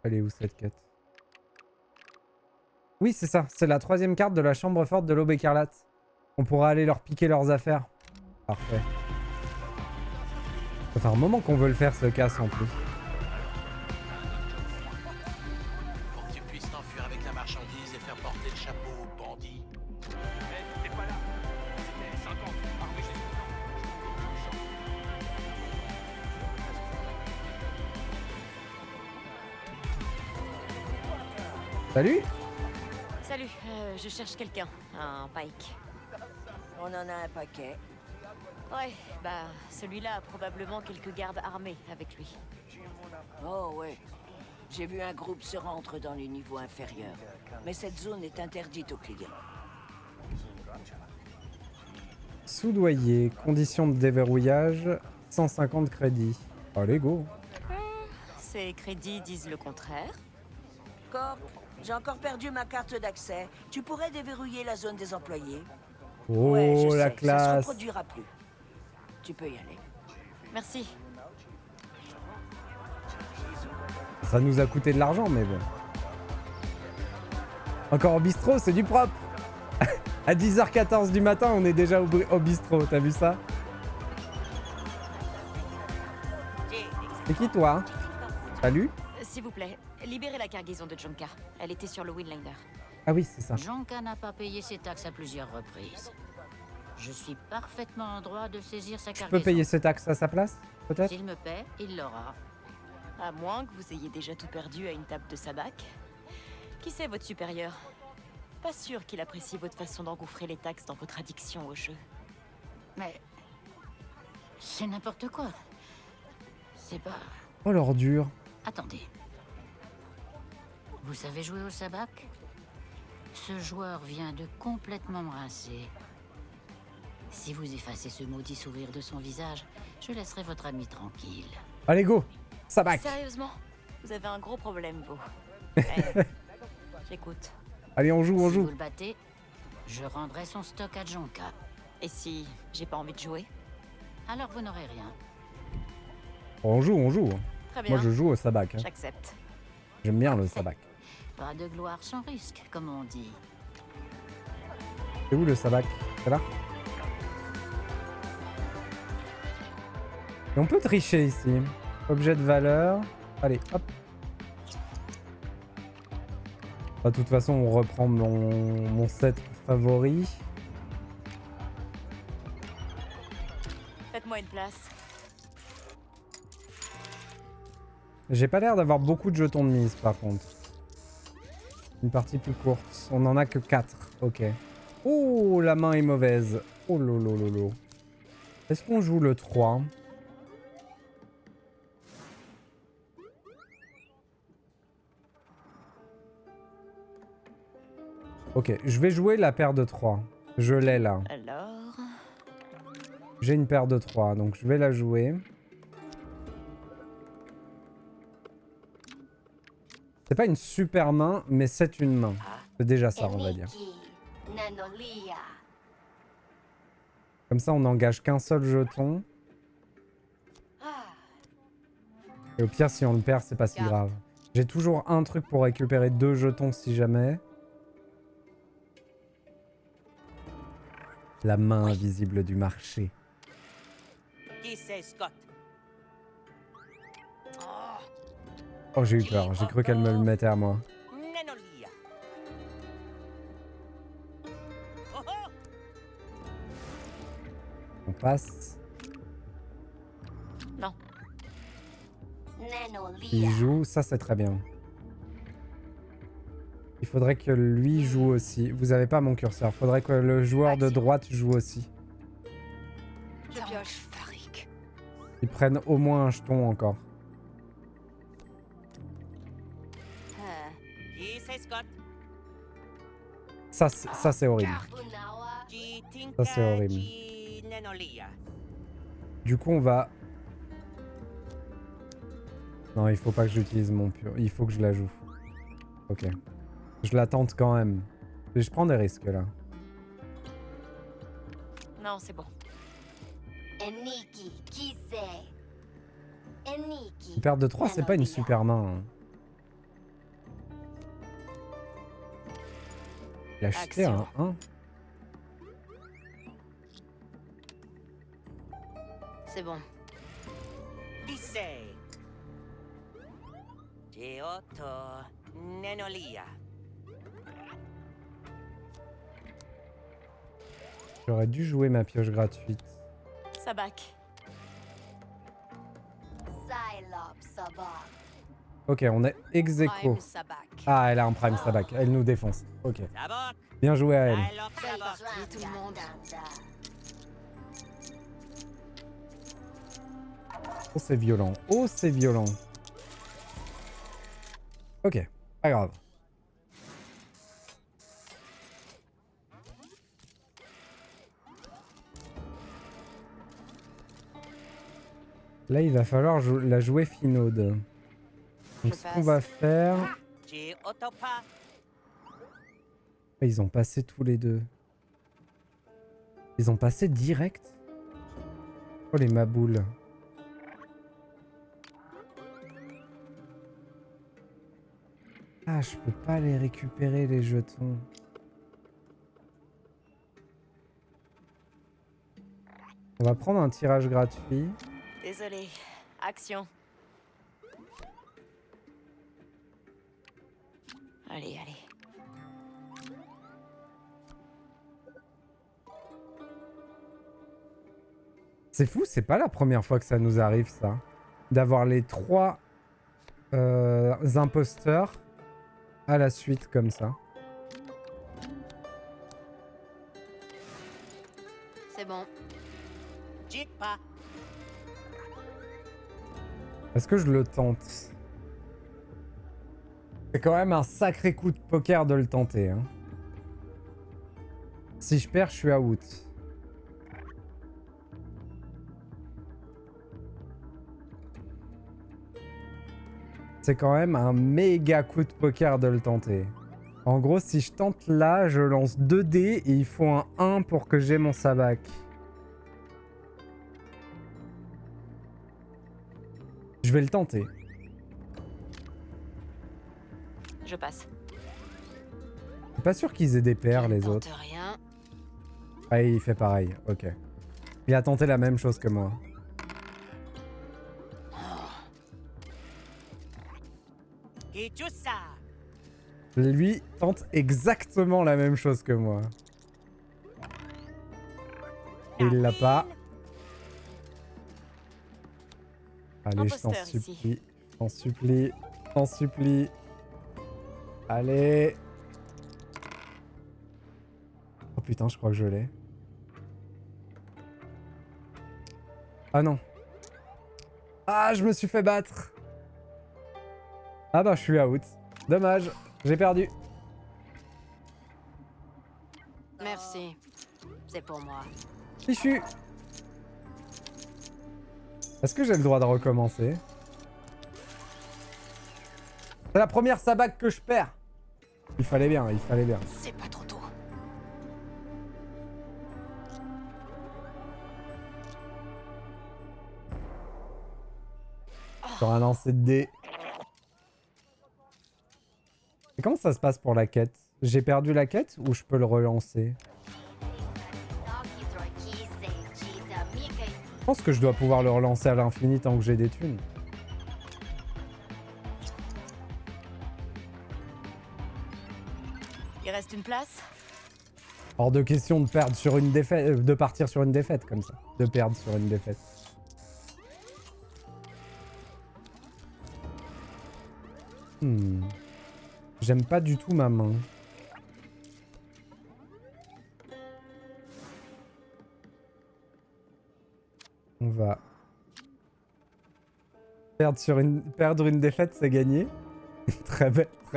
Elle est où cette quête? Oui, c'est ça. C'est la 3e carte de la chambre forte de l'Aube écarlate. On pourra aller leur piquer leurs affaires. Parfait. Ça fait un moment qu'on veut le faire, ce casse en plus. Pour que tu puisses t'enfuir avec la marchandise et faire porter le chapeau aux bandits. T'es pas là. C'était 50. Armé chez Salut! Salut, je cherche quelqu'un. Un Pike. On en a un paquet. Ouais, bah, celui-là a probablement quelques gardes armés avec lui. Oh ouais. J'ai vu un groupe se rendre dans les niveaux inférieurs. Mais cette zone est interdite aux clients. Soudoyer. Conditions de déverrouillage. 150 crédits. Allez, go! Ces crédits disent le contraire. Corp, j'ai encore perdu ma carte d'accès. Tu pourrais déverrouiller la zone des employés? Oh, Ouais, je la sais, ça se classe! reproduira plus. Tu peux y aller. Merci. Ça nous a coûté de l'argent, mais bon. Encore au bistrot, c'est du propre. À 10h14 du matin, on est déjà au bistrot, t'as vu ça? C'est qui toi? Salut? S'il vous plaît, libérez la cargaison de Jonka. Elle était sur le Windliner. Ah oui, c'est ça. Jonka n'a pas payé ses taxes à plusieurs reprises. Je suis parfaitement en droit de saisir sa Je cargaison. peux payer ses taxes à sa place, peut-être? S'il me paie, il l'aura. À moins que vous ayez déjà tout perdu à une table de sabak. Qui c'est votre supérieur? Pas sûr qu'il apprécie votre façon d'engouffrer les taxes dans votre addiction au jeu. Mais... c'est n'importe quoi. C'est pas... Oh, l'ordure. Attendez. Vous savez jouer au sabac? Ce joueur vient de complètement me rincer. Si vous effacez ce maudit sourire de son visage, je laisserai votre ami tranquille. Allez, go! Sabac! Sérieusement, vous avez un gros problème, vous. Eh, j'écoute. Allez, on joue, on Si joue. vous le battez, je rendrai son stock à Jonka. Et si j'ai pas envie de jouer? Alors vous n'aurez rien. On joue, on joue. Très bien. Moi, je joue au sabac. Hein. J'accepte. J'aime bien le sabac. Pas de gloire sans risque, comme on dit. C'est où le sabac? C'est là? Et on peut tricher ici. Objet de valeur. Allez, hop. De toute façon, on reprend mon set favori. Faites-moi une place. J'ai pas l'air d'avoir beaucoup de jetons de mise par contre. Une partie plus courte. On en a que 4. Ok. Oh, la main est mauvaise. Oh lolo. Est-ce qu'on joue le 3? Ok, je vais jouer la paire de 3. Je l'ai là. Alors... J'ai une paire de 3, donc je vais la jouer. C'est pas une super main, mais c'est une main. C'est déjà ça, on va dire. Comme ça, on n'engage qu'un seul jeton. Et au pire, si on le perd, c'est pas si grave. J'ai toujours un truc pour récupérer 2 jetons si jamais. La main invisible du marché. Qui c'est Scott? Oh, j'ai eu peur. J'ai cru qu'elle me le mettait à moi. Nenolia. Oh oh. On passe. Non. Il joue. Ça, c'est très bien. Il faudrait que lui joue aussi. Vous avez pas mon curseur. Il faudrait que le joueur de droite joue aussi. Je pioche Farik. Ils prennent au moins un jeton encore. Qui c'est Scott? Ça, c'est horrible. Ça, c'est horrible. Nenolia. Du coup, on va... Non, il faut pas que j'utilise mon pur. Il faut que je la joue. Ok. Je la tente quand même. Je prends des risques là. Non, c'est bon. Une paire de 3, c'est pas une super main. Hein. Il a acheté un 1. C'est bon. Qui c'est? Giotto Nenolia. J'aurais dû jouer ma pioche gratuite. Sabak. Ok, on est ex aequo. Ah, elle a un prime sabac. Elle nous défonce. Ok. Sabak. Bien joué à elle. Sabak. Tout le monde. Oh, c'est violent. Oh, c'est violent. Ok, pas grave. Là, il va falloir la jouer finaude. Donc, ce qu'on va faire... Giottopa. Ils ont passé tous les deux. Ils ont passé direct. Oh, les maboules. Ah, je peux pas les récupérer, les jetons. On va prendre un tirage gratuit. Désolé. Action. Allez. C'est fou, c'est pas la première fois que ça nous arrive, ça. D'avoir les 3 imposteurs à la suite, comme ça. C'est bon. Jitpa. Est-ce que je le tente? C'est quand même un sacré coup de poker de le tenter. Hein. Si je perds, je suis out. C'est quand même un méga coup de poker de le tenter. En gros, si je tente là, je lance 2 dés et il faut un 1 pour que j'ai mon sabak. Je vais le tenter. Je passe. Je suis pas sûr qu'ils aient des paires, les autres. Rien. Ah, il fait pareil, ok. Il a tenté la même chose que moi. Lui tente exactement la même chose que moi. Et il l'a pas. Allez, je t'en Imposteur ici. supplie. Je t'en supplie. Je t'en supplie. Allez. Oh putain, je crois que je l'ai. Ah non. Ah, je me suis fait battre. Ah bah, je suis out. Dommage, j'ai perdu. Merci. C'est pour moi. Fichu. Est-ce que j'ai le droit de recommencer? C'est la première sabak que je perds. Il fallait bien, il fallait bien. C'est pas trop tôt. Sur un lancer de dés. Et comment ça se passe pour la quête? J'ai perdu la quête ou je peux le relancer? Je pense que je dois pouvoir le relancer à l'infini tant que j'ai des thunes. Il reste une place? Hors de question de perdre sur une défaite, de partir sur une défaite comme ça. De perdre sur une défaite. J'aime pas du tout ma main. On va perdre une défaite, c'est gagner. Très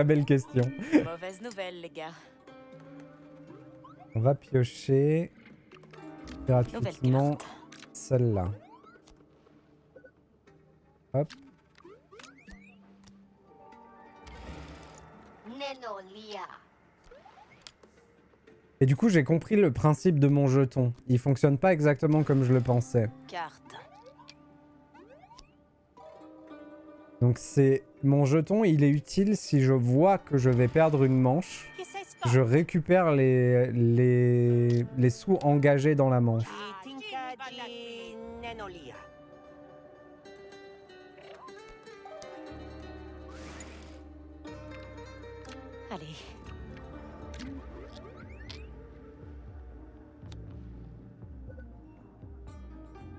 belle question. Mauvaise nouvelle, les gars. On va piocher gratuitement celle-là. Hop. Et du coup, j'ai compris le principe de mon jeton. Il fonctionne pas exactement comme je le pensais. Carte. Donc c'est mon jeton, il est utile si je vois que je vais perdre une manche. Je récupère les sous engagés dans la manche. Allez.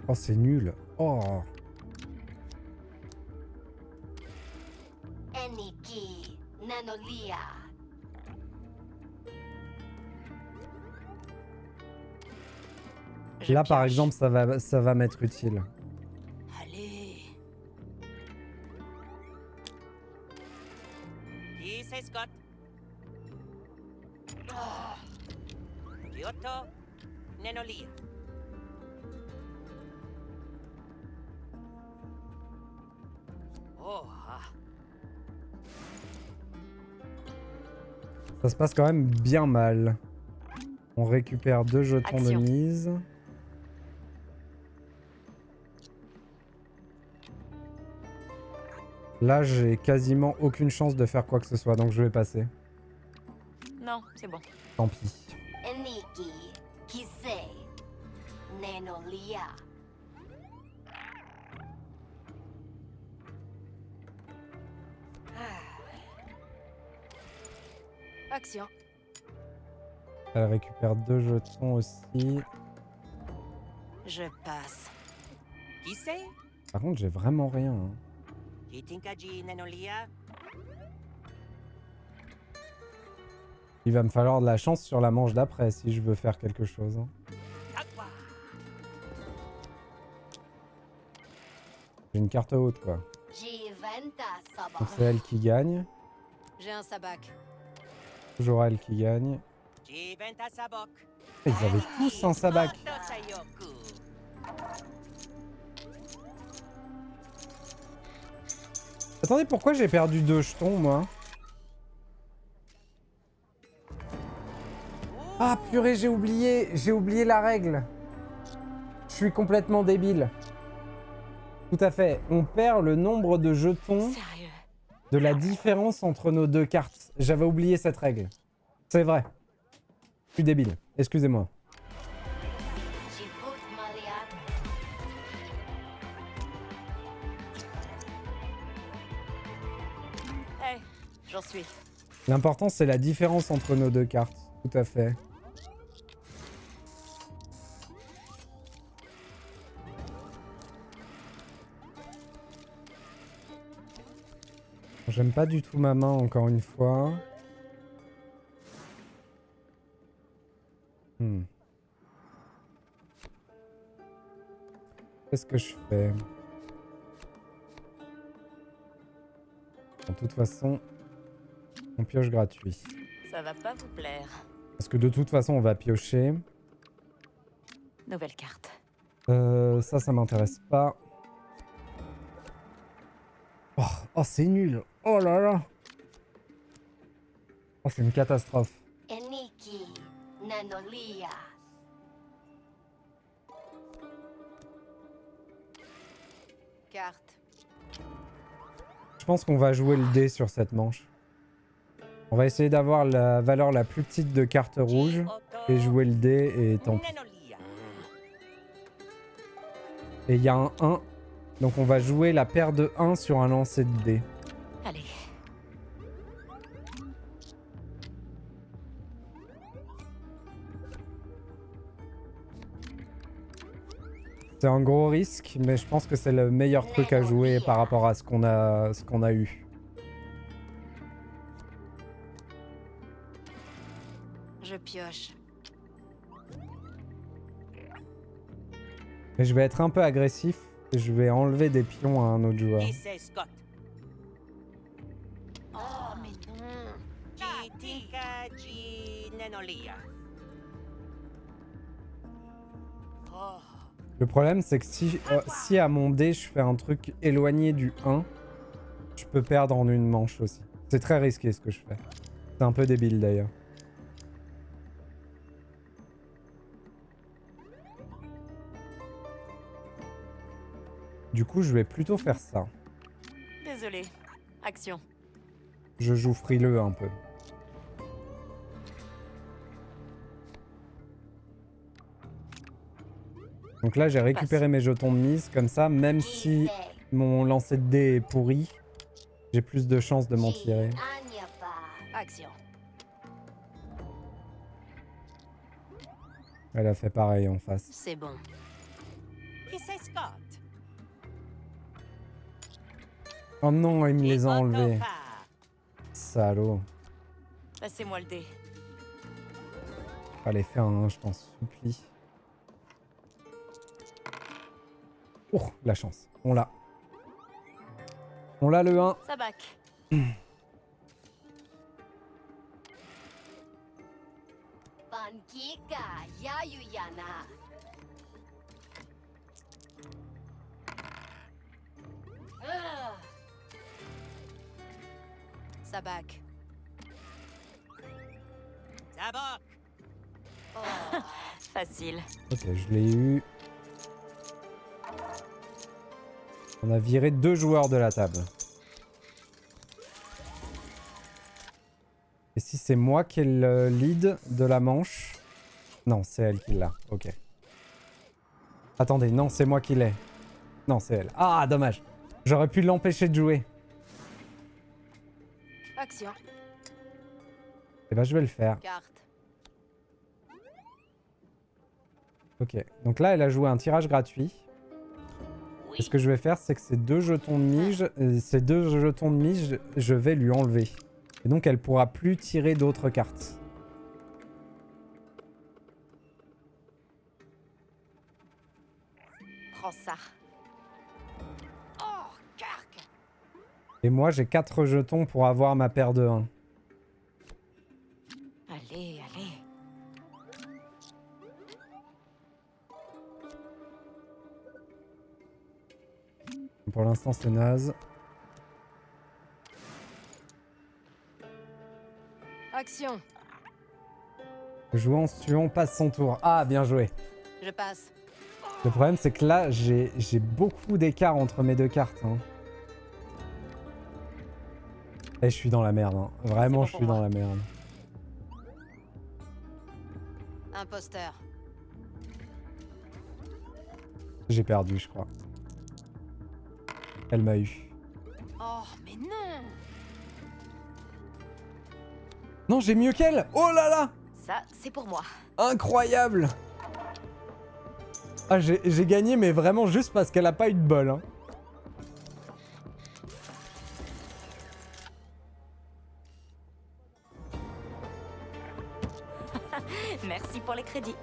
Oh, c'est nul. Oh. Eniki Nanolia. Là, par exemple, ça va m'être utile. Allez. Qui c'est Scott? Kyoto Nenolia. Oh, ah. Ça se passe quand même bien mal. On récupère 2 jetons Action. de mise. Là, j'ai quasiment aucune chance de faire quoi que ce soit, donc je vais passer. Non, c'est bon. Tant pis. Eniki Kisei Nenolia. Action. Elle récupère 2 jetons aussi. Je passe. Qui c'est? Par contre, j'ai vraiment rien. Hein. Jitinkaji Nenolia. Il va me falloir de la chance sur la manche d'après si je veux faire quelque chose. Hein. Aqua. J'ai une carte haute, quoi. Donc c'est elle qui gagne. J'ai un sabac. Toujours elle qui gagne. Jiventa Sabok. Ils avaient tous un sabac. Koto Sayoku. Attendez, pourquoi j'ai perdu 2 jetons, moi? Ah purée, j'ai oublié la règle. Je suis complètement débile. Tout à fait. On perd le nombre de jetons Sérieux? de la différence entre nos deux cartes. J'avais oublié cette règle. C'est vrai. Je suis débile. Excusez-moi. Hey, j'en suis. L'important, c'est la différence entre nos deux cartes. Tout à fait. J'aime pas du tout ma main, encore une fois. Qu'est-ce que je fais? De toute façon, on pioche gratuit. Ça va pas vous plaire. Parce que de toute façon, on va piocher. Nouvelle carte. Ça m'intéresse pas. Oh, c'est nul. Oh là là. Oh, c'est une catastrophe. Eniki, Nanolia. Carte. Je pense qu'on va jouer le dé sur cette manche. On va essayer d'avoir la valeur la plus petite de carte rouge et jouer le dé et tant pis. Et il y a un 1. Donc on va jouer la paire de 1 sur un lancer de dé. Allez. C'est un gros risque, mais je pense que c'est le meilleur truc à jouer par rapport à ce qu'on a eu. Je pioche. Mais je vais être un peu agressif. Et je vais enlever des pions à un autre joueur. Qui c'est Scott? Oh, mais non. Jitinkaji Nanolia. Oh. Le problème, c'est que si à mon dé, je fais un truc éloigné du 1, je peux perdre en une manche aussi. C'est très risqué ce que je fais. C'est un peu débile d'ailleurs. Du coup, je vais plutôt faire ça. Désolé. Action. Je joue frileux un peu. Donc là, j'ai récupéré mes jetons de mise. Comme ça, même si mon lancer de dés est pourri, j'ai plus de chances de m'en tirer. Action. Elle a fait pareil en face. C'est bon. Qui c'est Scott? Oh non, il me les a enlevés. Otofa. Salaud. Passez-moi le dé. Fallait faire un, je pense, supplie. Oh, la chance. On l'a. On l'a le 1. Sabak. Pankika, Yayuyana. Sabak. Sabok. Facile. Ok, je l'ai eu. On a viré 2 joueurs de la table. Et si c'est moi qui ai le lead de la manche... Non, c'est elle qui l'a. Ok. Attendez, non, c'est moi qui l'ai. Non, c'est elle. Ah, dommage. J'aurais pu l'empêcher de jouer. Action. Eh ben, je vais le faire. Carte. Ok. Donc là, elle a joué un tirage gratuit. Et ce que je vais faire, c'est que ces 2 jetons de mise, je vais lui enlever. Et donc, elle pourra plus tirer d'autres cartes. Prends ça. Oh, carque. Et moi, j'ai 4 jetons pour avoir ma paire de 1. Allez, allez. Pour l'instant, c'est naze. Action. Le joueur suivant passe son tour. Ah, bien joué. Je passe. Le problème, c'est que là, j'ai beaucoup d'écart entre mes deux cartes. Hein. Et je suis dans la merde. Hein. Vraiment, bon je pour suis moi. dans la merde. Imposteur. J'ai perdu, je crois. Elle m'a eu. Oh, mais non! Non, j'ai mieux qu'elle. Oh là là. Ça, c'est pour moi. Incroyable. Ah, j'ai gagné, mais vraiment juste parce qu'elle a pas eu de bol. Hein. Merci pour les crédits.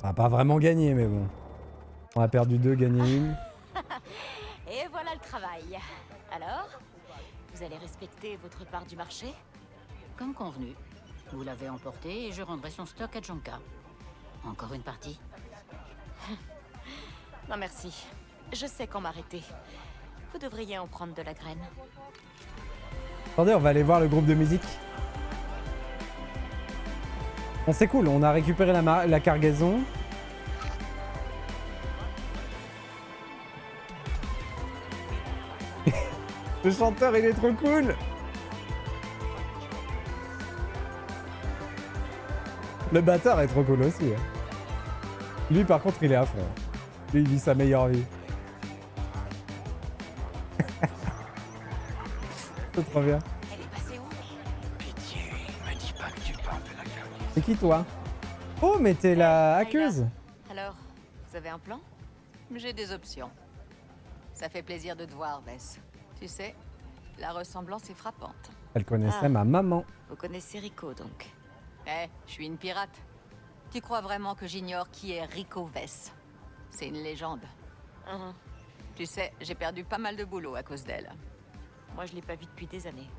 On a pas vraiment gagné, mais bon. On a perdu 2, gagné 1. Et voilà le travail. Alors, vous allez respecter votre part du marché? Comme convenu. Vous l'avez emporté et je rendrai son stock à Jonka. Encore une partie? Non merci. Je sais quand m'arrêter. Vous devriez en prendre de la graine. Attendez, on va aller voir le groupe de musique. Bon, c'est cool, on a récupéré la cargaison. Le chanteur, il est trop cool. Le batteur est trop cool aussi. Hein. Lui, par contre, il est à fond. Lui, il vit sa meilleure vie. C'est trop bien. Elle est passée où? Pitié, me dis pas que tu parles de la carrière. C'est qui, toi? Oh, mais t'es la hackeuse. Alors, vous avez un plan? J'ai des options. Ça fait plaisir de te voir, Vess. Tu sais, la ressemblance est frappante. Elle connaissait Ah. ma maman. Vous connaissez Rico, donc. Je suis une pirate. Tu crois vraiment que j'ignore qui est Rico Vess? C'est une légende. Mhm. Tu sais, j'ai perdu pas mal de boulot à cause d'elle. Moi, je l'ai pas vue depuis des années.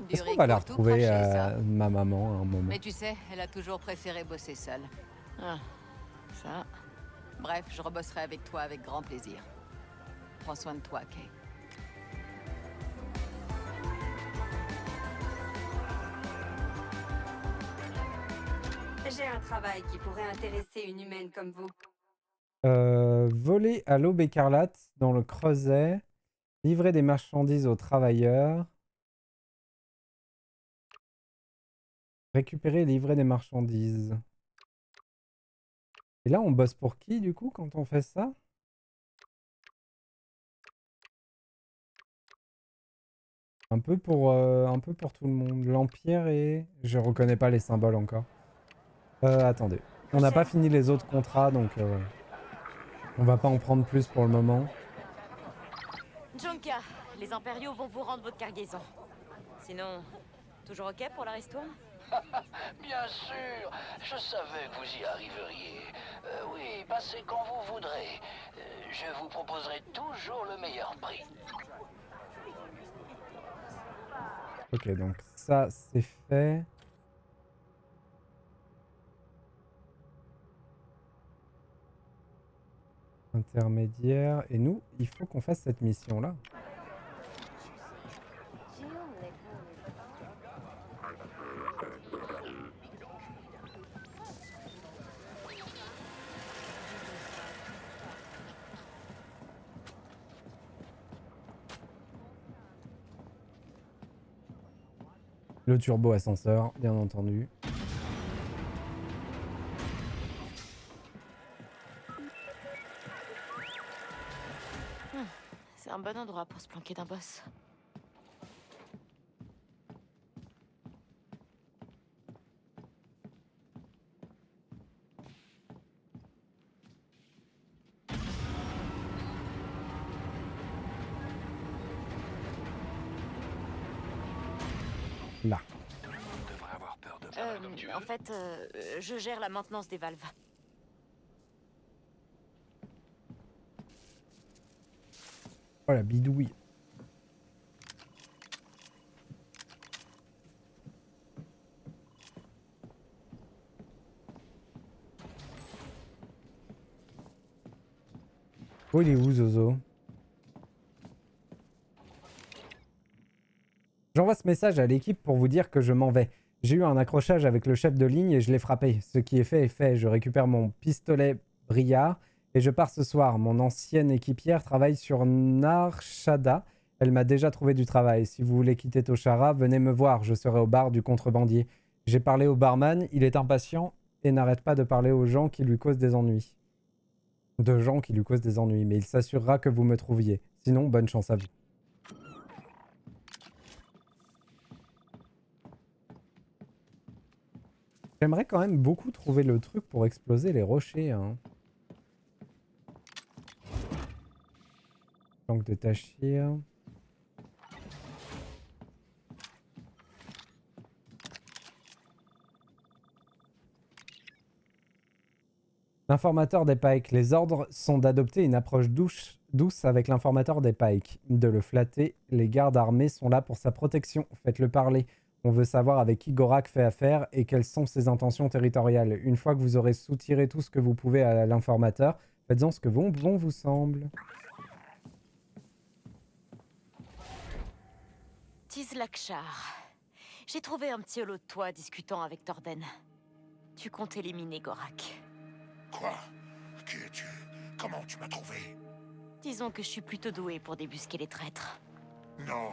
Du Est-ce qu'on va la Rico tout retrouver, craché, ça. ma maman, à un moment? Mais tu sais, elle a toujours préféré bosser seule. Ah, ça... Bref, je rebosserai avec toi avec grand plaisir. Prends soin de toi, Kay. J'ai un travail qui pourrait intéresser une humaine comme vous. Voler à l'aube écarlate dans le creuset. Livrer des marchandises aux travailleurs. Récupérer et livrer des marchandises. Et là, on bosse pour qui, du coup, quand on fait ça? Un peu pour tout le monde. L'Empire et... Je reconnais pas les symboles encore. Attendez. On n'a pas fini les autres contrats, donc... on va pas en prendre plus pour le moment. Jonka, les impériaux vont vous rendre votre cargaison. Sinon, toujours ok pour la ristourne? Bien sûr, je savais que vous y arriveriez. Oui, passez quand vous voudrez. Je vous proposerai toujours le meilleur prix. Ok, donc ça, c'est fait. Intermédiaire. Et nous, il faut qu'on fasse cette mission-là. Le turbo ascenseur, bien entendu. C'est un bon endroit pour se planquer d'un boss. Là. On devrait avoir peur de En fait, je gère la maintenance des valves. Oh la bidouille. Oh, il est où, Zozo? J'envoie ce message à l'équipe pour vous dire que je m'en vais. J'ai eu un accrochage avec le chef de ligne et je l'ai frappé. Ce qui est fait est fait. Je récupère mon pistolet Briard et je pars ce soir. Mon ancienne équipière travaille sur Narshada. Elle m'a déjà trouvé du travail. Si vous voulez quitter Toshara, venez me voir. Je serai au bar du contrebandier. J'ai parlé au barman. Il est impatient et n'arrête pas de parler aux gens qui lui causent des ennuis. Mais il s'assurera que vous me trouviez. Sinon, bonne chance à vous. J'aimerais quand même beaucoup trouver le truc pour exploser les rochers. Hein. Planque de Tachir. L'informateur des Pikes. Les ordres sont d'adopter une approche douce avec l'informateur des Pikes. De le flatter. Les gardes armés sont là pour sa protection. Faites-le parler. On veut savoir avec qui Gorak fait affaire et quelles sont ses intentions territoriales. Une fois que vous aurez soutiré tout ce que vous pouvez à l'informateur, faites-en ce que bon vous semble. Tizlakshar. J'ai trouvé un petit holo de toi discutant avec Torden. Tu comptes éliminer Gorak. Quoi? Qui es-tu? Comment tu m'as trouvé? Disons que je suis plutôt doué pour débusquer les traîtres. Non,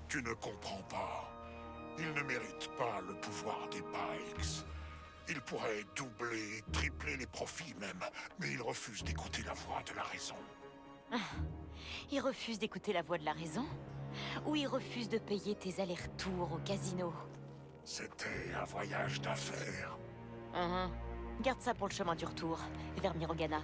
tu ne comprends pas. Il ne mérite pas le pouvoir des Pikes. Il pourrait doubler, tripler les profits même, mais il refuse d'écouter la voix de la raison. Il refuse d'écouter la voix de la raison? Ou il refuse de payer tes allers-retours au casino? C'était un voyage d'affaires. Garde ça pour le chemin du retour, vers Mirogana.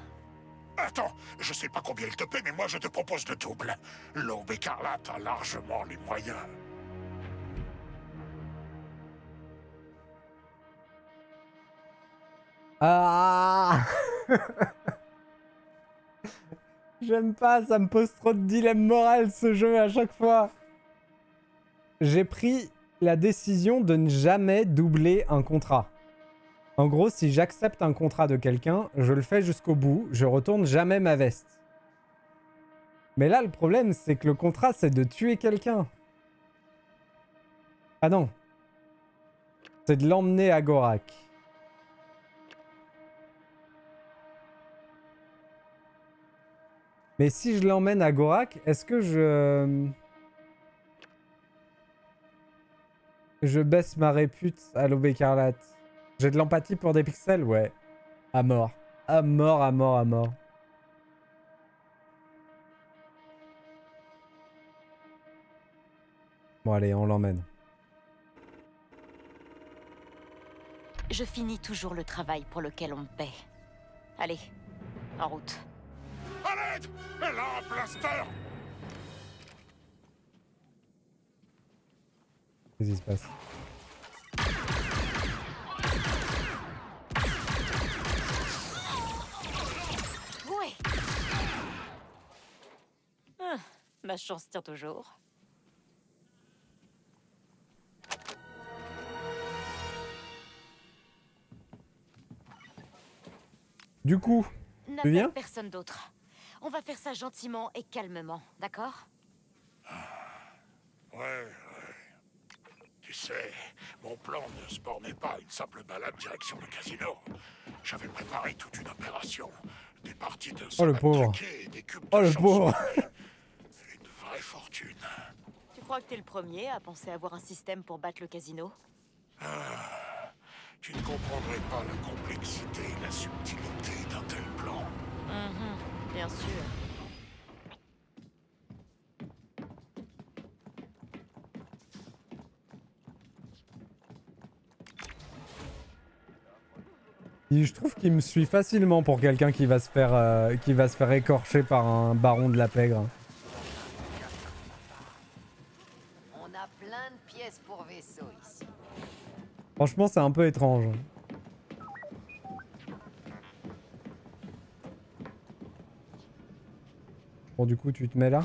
Attends, je sais pas combien il te paie, mais moi je te propose le double. L'Aube écarlate a largement les moyens. Ah. J'aime pas, ça me pose trop de dilemme moral ce jeu à chaque fois. J'ai pris la décision de ne jamais doubler un contrat. En gros, si j'accepte un contrat de quelqu'un, je le fais jusqu'au bout, je retourne jamais ma veste. Mais là, le problème, c'est que le contrat, c'est de tuer quelqu'un. Ah non. C'est de l'emmener à Gorak. Mais si je l'emmène à Gorak, est-ce que je baisse ma répute à l'Aube écarlate? J'ai de l'empathie pour des pixels? Ouais. À mort. À mort, à mort, à mort. Bon allez, on l'emmène. Je finis toujours le travail pour lequel on me paie. Allez, en route. À l'aide! Elle a un blaster! Qu'est-ce qui se passe? Ouais. Ma chance tient toujours. Du coup, tu viens? Personne d'autre. On va faire ça gentiment et calmement, d'accord? Ouais. Tu sais, mon plan ne se bornait pas à une simple balade direction le casino. J'avais préparé toute une opération. Des parties de oh le pauvre. Et des cubes oh de le pauvre. Une vraie fortune. Tu crois que t'es le premier à penser avoir un système pour battre le casino? Tu ne comprendrais pas la complexité et la subtilité d'un tel plan. Bien sûr. Je trouve qu'il me suit facilement pour quelqu'un qui va se faire écorcher par un baron de la pègre. On a plein de pièces pour vaisseau ici. Franchement, c'est un peu étrange. Bon, du coup, tu te mets là.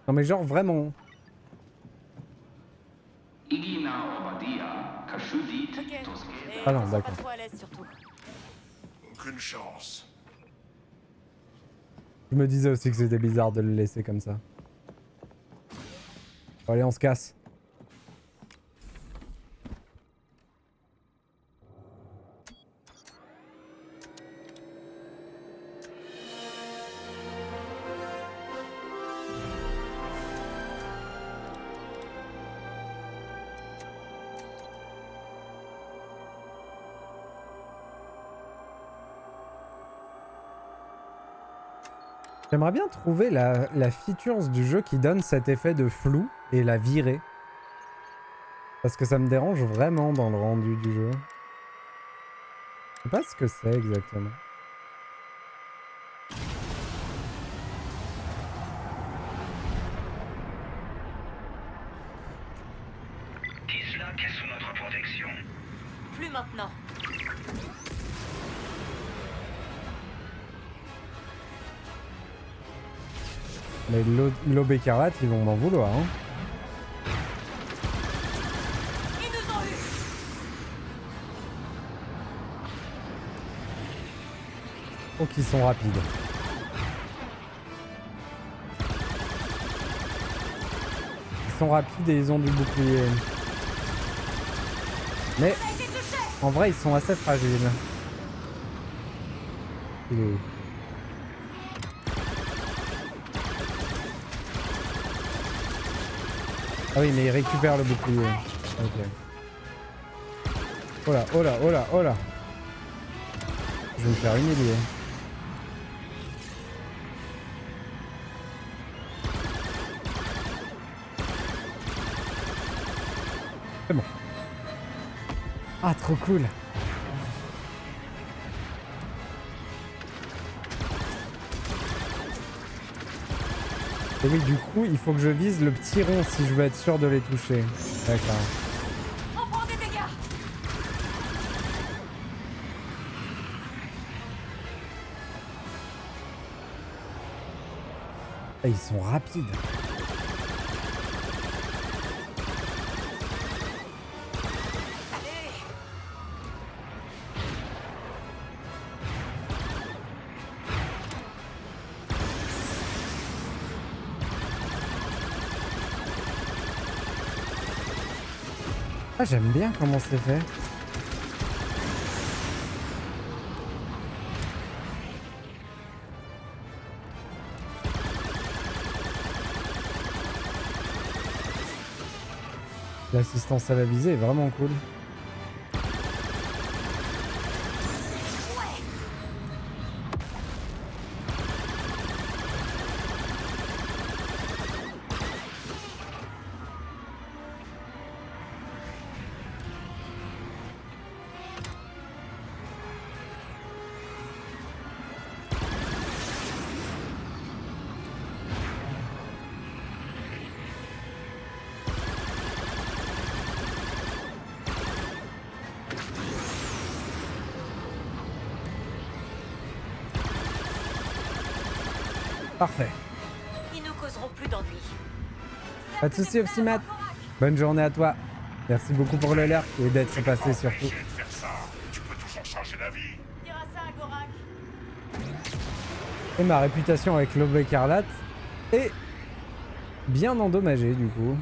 Non mais genre vraiment. Ah non, d'accord. Pas trop à l'aise surtout. Aucune chance. Je me disais aussi que c'était bizarre de le laisser comme ça. Bon, allez, on se casse. J'aimerais bien trouver la feature du jeu qui donne cet effet de flou et la virer. Parce que ça me dérange vraiment dans le rendu du jeu. Je sais pas ce que c'est exactement. Kislak est sous notre protection. Plus maintenant. Mais l'Aube écarlate, ils vont m'en vouloir. Hein. Ils nous ont eu. Oh, qu'ils sont rapides. Ils sont rapides et ils ont du bouclier. Mais en vrai, ils sont assez fragiles. Il est où? Ah oui, mais il récupère le bouclier. Ok. Oh là, oh là, oh là, oh là. Je vais me faire humilier. C'est bon. Ah, trop cool. Et oui, du coup, il faut que je vise le petit rond si je veux être sûr de les toucher. D'accord. On prend des dégâts. Ah, ils sont rapides. Ah, j'aime bien comment c'est fait. L'assistance à la visée est vraiment cool. Parfait. Ils nous causeront plus d'ennuis. Pas de soucis, Optimat. Bonne journée à toi. Merci beaucoup pour le lurk et d'être passé surtout. Faire ça, tu peux toujours changer d'avis. Dira ça à Gorak. Et ma réputation avec l'Aube écarlate est bien endommagée du coup.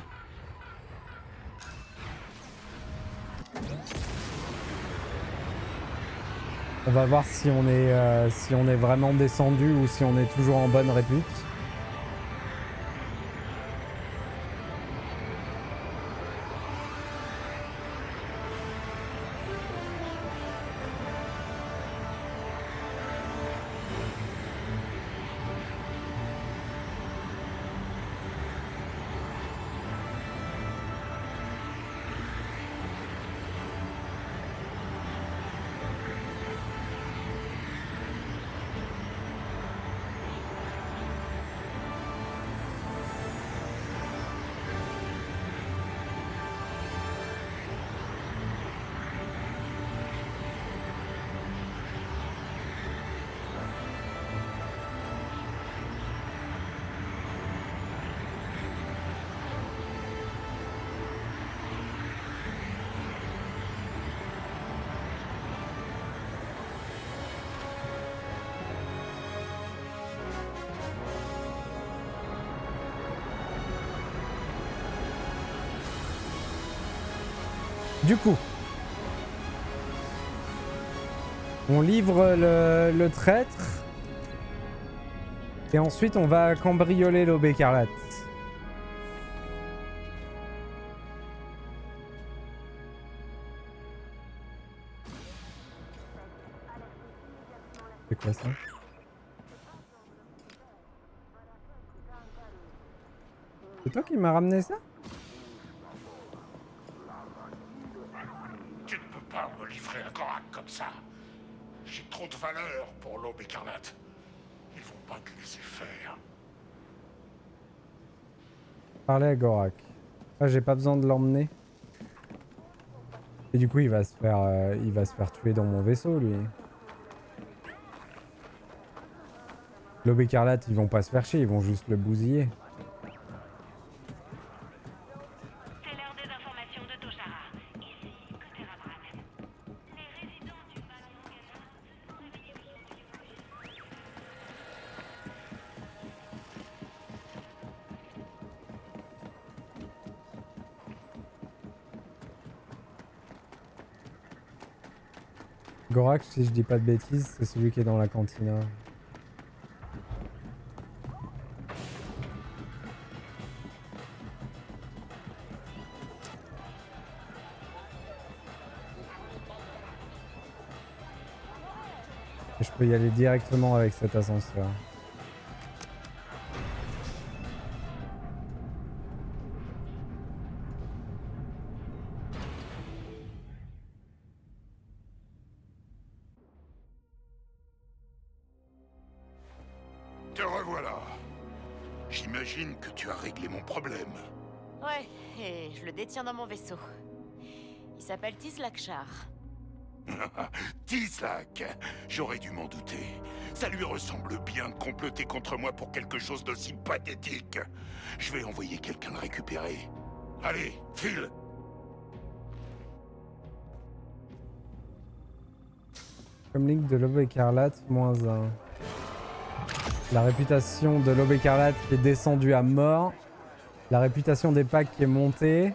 On va voir si on est vraiment descendu ou si on est toujours en bonne répute. Du coup, on livre le traître. Et ensuite, on va cambrioler l'Aube écarlate. C'est quoi ça? C'est toi qui m'as ramené ça? Tu ne peux pas me livrer un Gorak comme ça. J'ai trop de valeur pour l'Aube écarlate. Ils vont pas te laisser faire. Parler à Gorak. Ah, j'ai pas besoin de l'emmener. Et du coup, il va se faire tuer dans mon vaisseau, lui. L'Aube écarlate, ils vont pas se faire chier, ils vont juste le bousiller. C'est l'heure des informations de Toshara. Ici, côté Rabrak. Les résidents du bâtiment Gaza réveillés le son du Gorak, si je dis pas de bêtises, c'est celui qui est dans la cantina. Et je peux y aller directement avec cet ascenseur. Te revoilà. J'imagine que tu as réglé mon problème. Ouais, et je le détiens dans mon vaisseau. Il s'appelle Tislakshar. Tislak, j'aurais dû m'en douter. Ça lui ressemble bien de comploter contre moi pour quelque chose d'aussi pathétique. Je vais envoyer quelqu'un le récupérer. Allez, file. Comlink de l'Aube écarlate, -1. La réputation de l'Aube écarlate qui est descendue à mort. La réputation des packs qui est montée.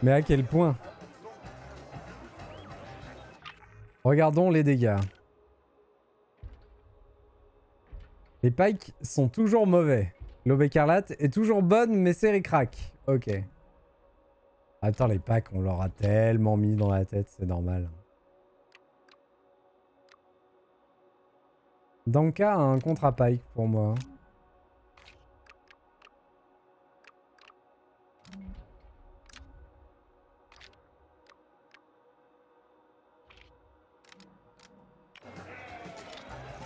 Mais à quel point? Regardons les dégâts. Les pikes sont toujours mauvais. L'Aube écarlate est toujours bonne, mais c'est ric-rac. Ok. Attends, les packs, on leur a tellement mis dans la tête, c'est normal. Danka a un contre-pike pour moi.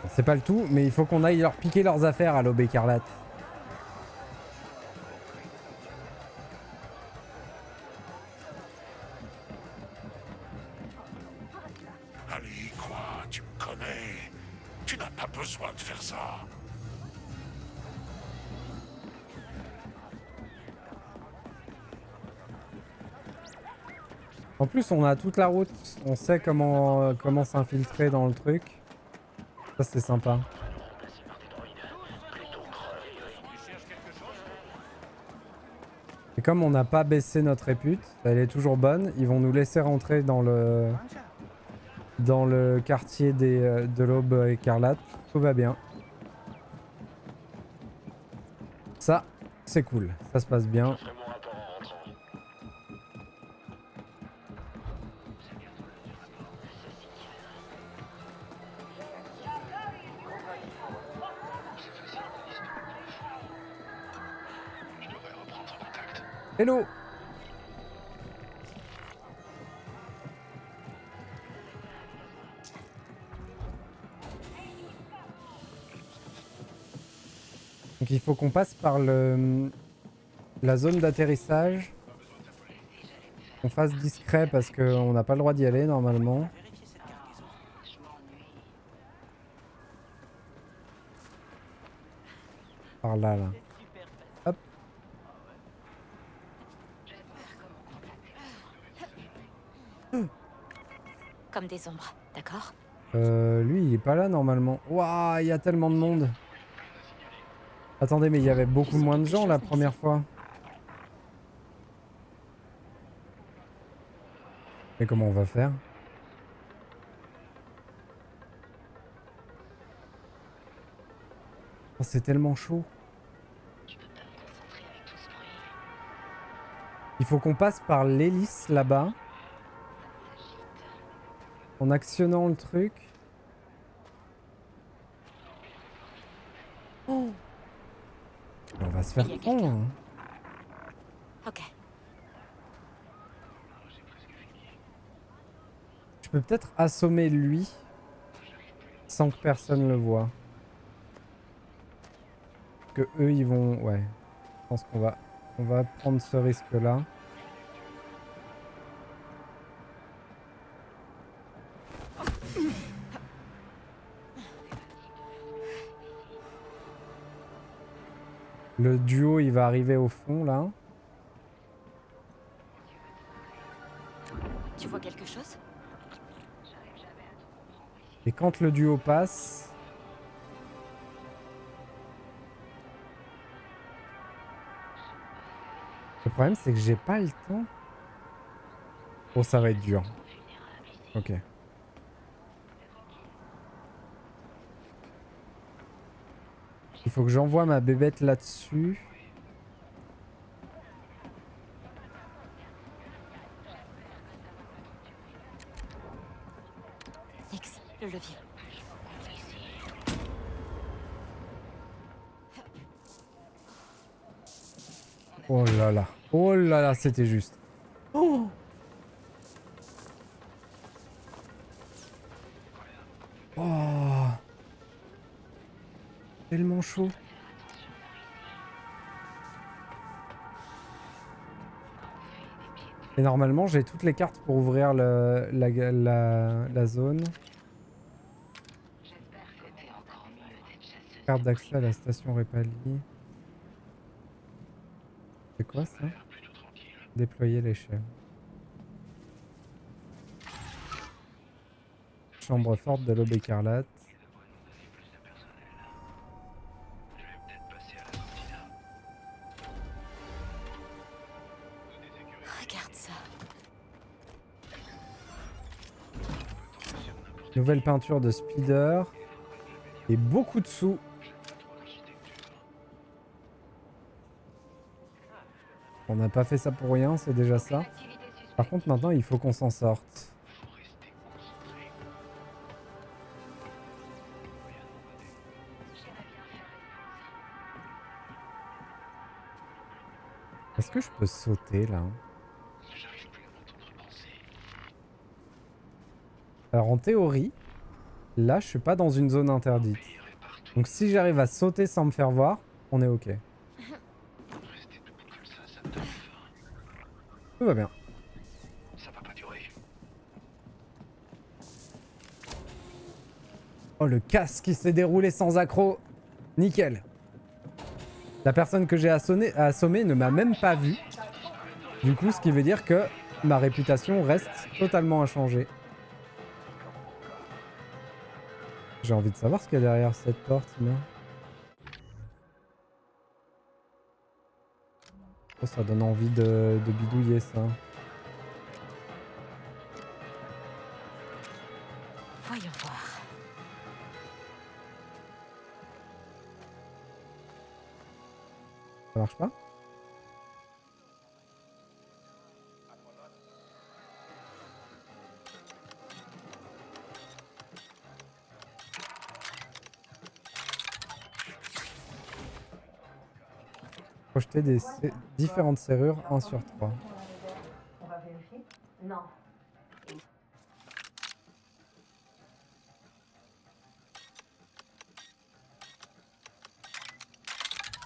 C'est pas le tout, mais il faut qu'on aille leur piquer leurs affaires à l'Aube écarlate. Allez, quoi, tu me connais. Tu n'as pas besoin de faire ça. En plus, on a toute la route. On sait comment s'infiltrer dans le truc. Ça, c'est sympa. Et comme on n'a pas baissé notre répute, elle est toujours bonne, ils vont nous laisser rentrer dans le quartier de l'Aube écarlate. Tout va bien. Ça, c'est cool. Ça se passe bien. Hello! Donc il faut qu'on passe par la zone d'atterrissage. Qu'on fasse discret parce qu'on n'a pas le droit d'y aller normalement. Par là, là. Hop. Comme des ombres, d'accord? Lui, il est pas là normalement. Waouh, il y a tellement de monde. Attendez, mais il y avait beaucoup moins de gens la première fois. Mais comment on va faire? Oh, c'est tellement chaud. Il faut qu'on passe par l'hélice là-bas. En actionnant le truc. Oh. On va se faire prendre. Hein. Ok. Je peux peut-être assommer lui sans que personne le voie. Que eux ils vont... Ouais. Je pense qu'on va prendre ce risque-là. Le duo il va arriver au fond là. Tu vois quelque chose? Et quand le duo passe... Le problème c'est que j'ai pas le temps. Oh ça va être dur. Ok. Il faut que j'envoie ma bébête là-dessus. Nix, le levier. Oh là là. Oh là là, c'était juste. Oh. Oh. Tellement chaud. Et normalement, j'ai toutes les cartes pour ouvrir la zone. Carte d'accès à la station Répali. C'est quoi ça? Déployer l'échelle. Chambre forte de l'Aube écarlate. Regarde ça. Nouvelle peinture de speeder. Et beaucoup de sous. On n'a pas fait ça pour rien, c'est déjà ça. Par contre, maintenant, il faut qu'on s'en sorte. Est-ce que je peux sauter, là? Alors, en théorie, là, je suis pas dans une zone interdite. Donc, si j'arrive à sauter sans me faire voir, on est OK. Tout va bien. Ça va pas durer. Oh, le casque qui s'est déroulé sans accroc. Nickel. La personne que j'ai assommée ne m'a même pas vu. Du coup, ce qui veut dire que ma réputation reste totalement inchangée. J'ai envie de savoir ce qu'il y a derrière cette porte, là. Oh, ça donne envie de bidouiller, ça. Voyons voir. Ça marche pas? Projeter des différentes serrures 1 sur 3. On va vérifier? Non.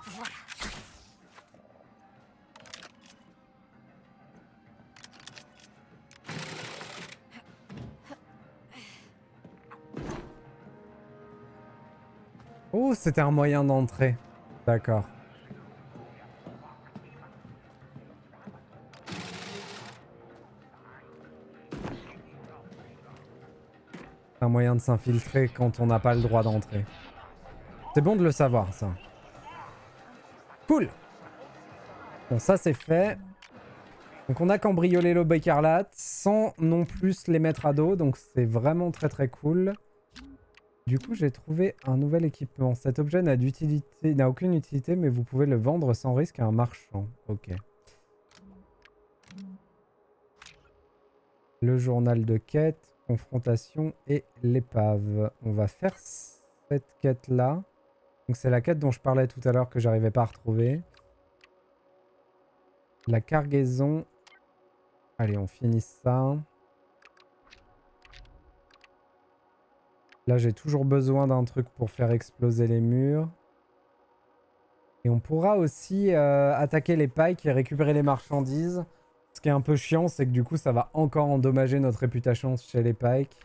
Voilà. Oh, c'était un moyen d'entrer. D'accord. Un moyen de s'infiltrer quand on n'a pas le droit d'entrer. C'est bon de le savoir, ça. Cool. Bon, ça c'est fait. Donc on a cambriolé l'aube écarlate sans non plus les mettre à dos. Donc c'est vraiment très très cool. Du coup j'ai trouvé un nouvel équipement. Cet objet n'a aucune utilité mais vous pouvez le vendre sans risque à un marchand. Ok. Le journal de quête, confrontation et l'épave. On va faire cette quête là. Donc c'est la quête dont je parlais tout à l'heure que j'arrivais pas à retrouver. La cargaison. Allez, on finit ça. Là, j'ai toujours besoin d'un truc pour faire exploser les murs. Et on pourra aussi attaquer les pikes et récupérer les marchandises. Ce qui est un peu chiant, c'est que du coup, ça va encore endommager notre réputation chez les pikes.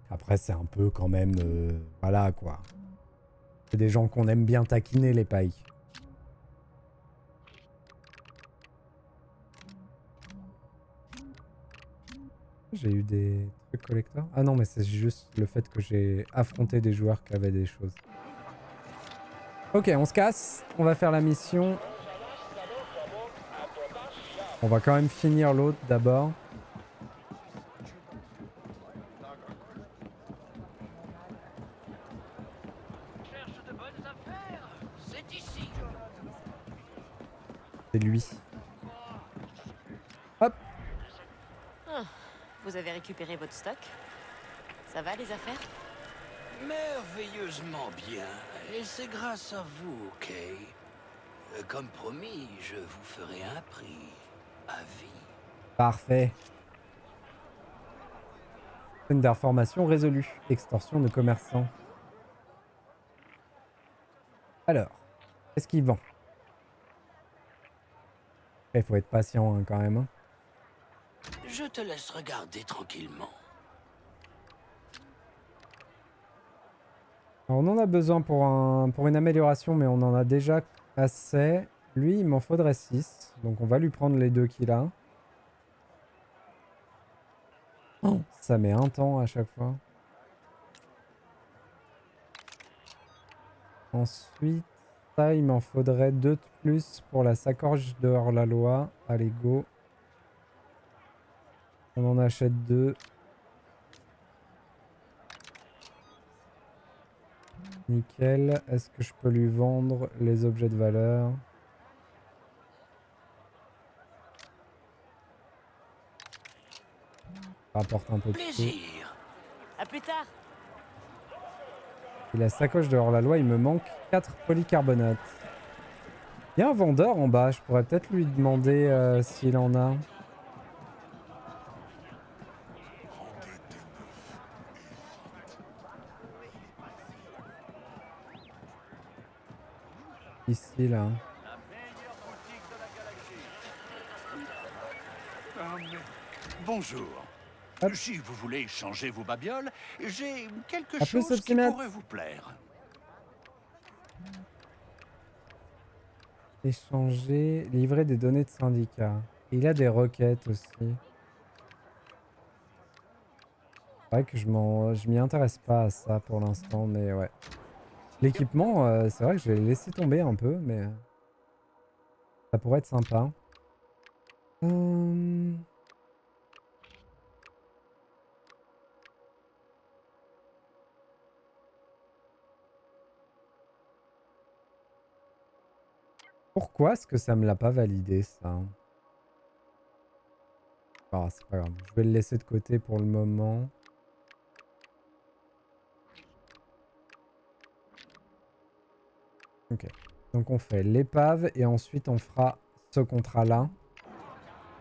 Après, c'est un peu quand même... voilà, quoi. C'est des gens qu'on aime bien taquiner, les pikes. J'ai eu des trucs collecteurs. Ah non, mais c'est juste le fait que j'ai affronté des joueurs qui avaient des choses. Ok, on se casse. On va faire la mission. On va quand même finir l'autre d'abord. C'est lui. Hop. Ah, vous avez récupéré votre stock? Ça va les affaires? Merveilleusement bien. Et c'est grâce à vous, Kay. Comme promis, je vous ferai un prix. À vie. Parfait. Scène d'information résolue. Extorsion de commerçants. Alors, qu'est-ce qu'il vend? Il faut être patient hein, quand même. Hein. Je te laisse regarder tranquillement. Alors, on en a besoin pour une amélioration, mais on en a déjà assez. Lui, il m'en faudrait 6. Donc on va lui prendre les 2 qu'il a. Oh, ça met un temps à chaque fois. Ensuite, ça, il m'en faudrait 2 de plus pour la sacoche de hors-la-loi. Allez, go. On en achète 2. Nickel. Est-ce que je peux lui vendre les objets de valeur? Ça rapporte un peu de Plaisir. À plus tard. Et la sacoche de hors-la-loi, il me manque 4 polycarbonates. Il y a un vendeur en bas, je pourrais peut-être lui demander s'il en a. Ici, là. Bonjour. Hop. Si vous voulez échanger vos babioles, j'ai quelque À plus, chose qui Optimate. pourrait vous plaire. Échanger, livrer des données de syndicat. Il a des requêtes aussi. C'est vrai que je m'y intéresse pas à ça pour l'instant, mais ouais. L'équipement, c'est vrai que je l'ai laissé tomber un peu, mais ça pourrait être sympa. Pourquoi est-ce que ça me l'a pas validé, ça? Ah, c'est pas grave. Je vais le laisser de côté pour le moment. Ok. Donc on fait l'épave et ensuite on fera ce contrat-là.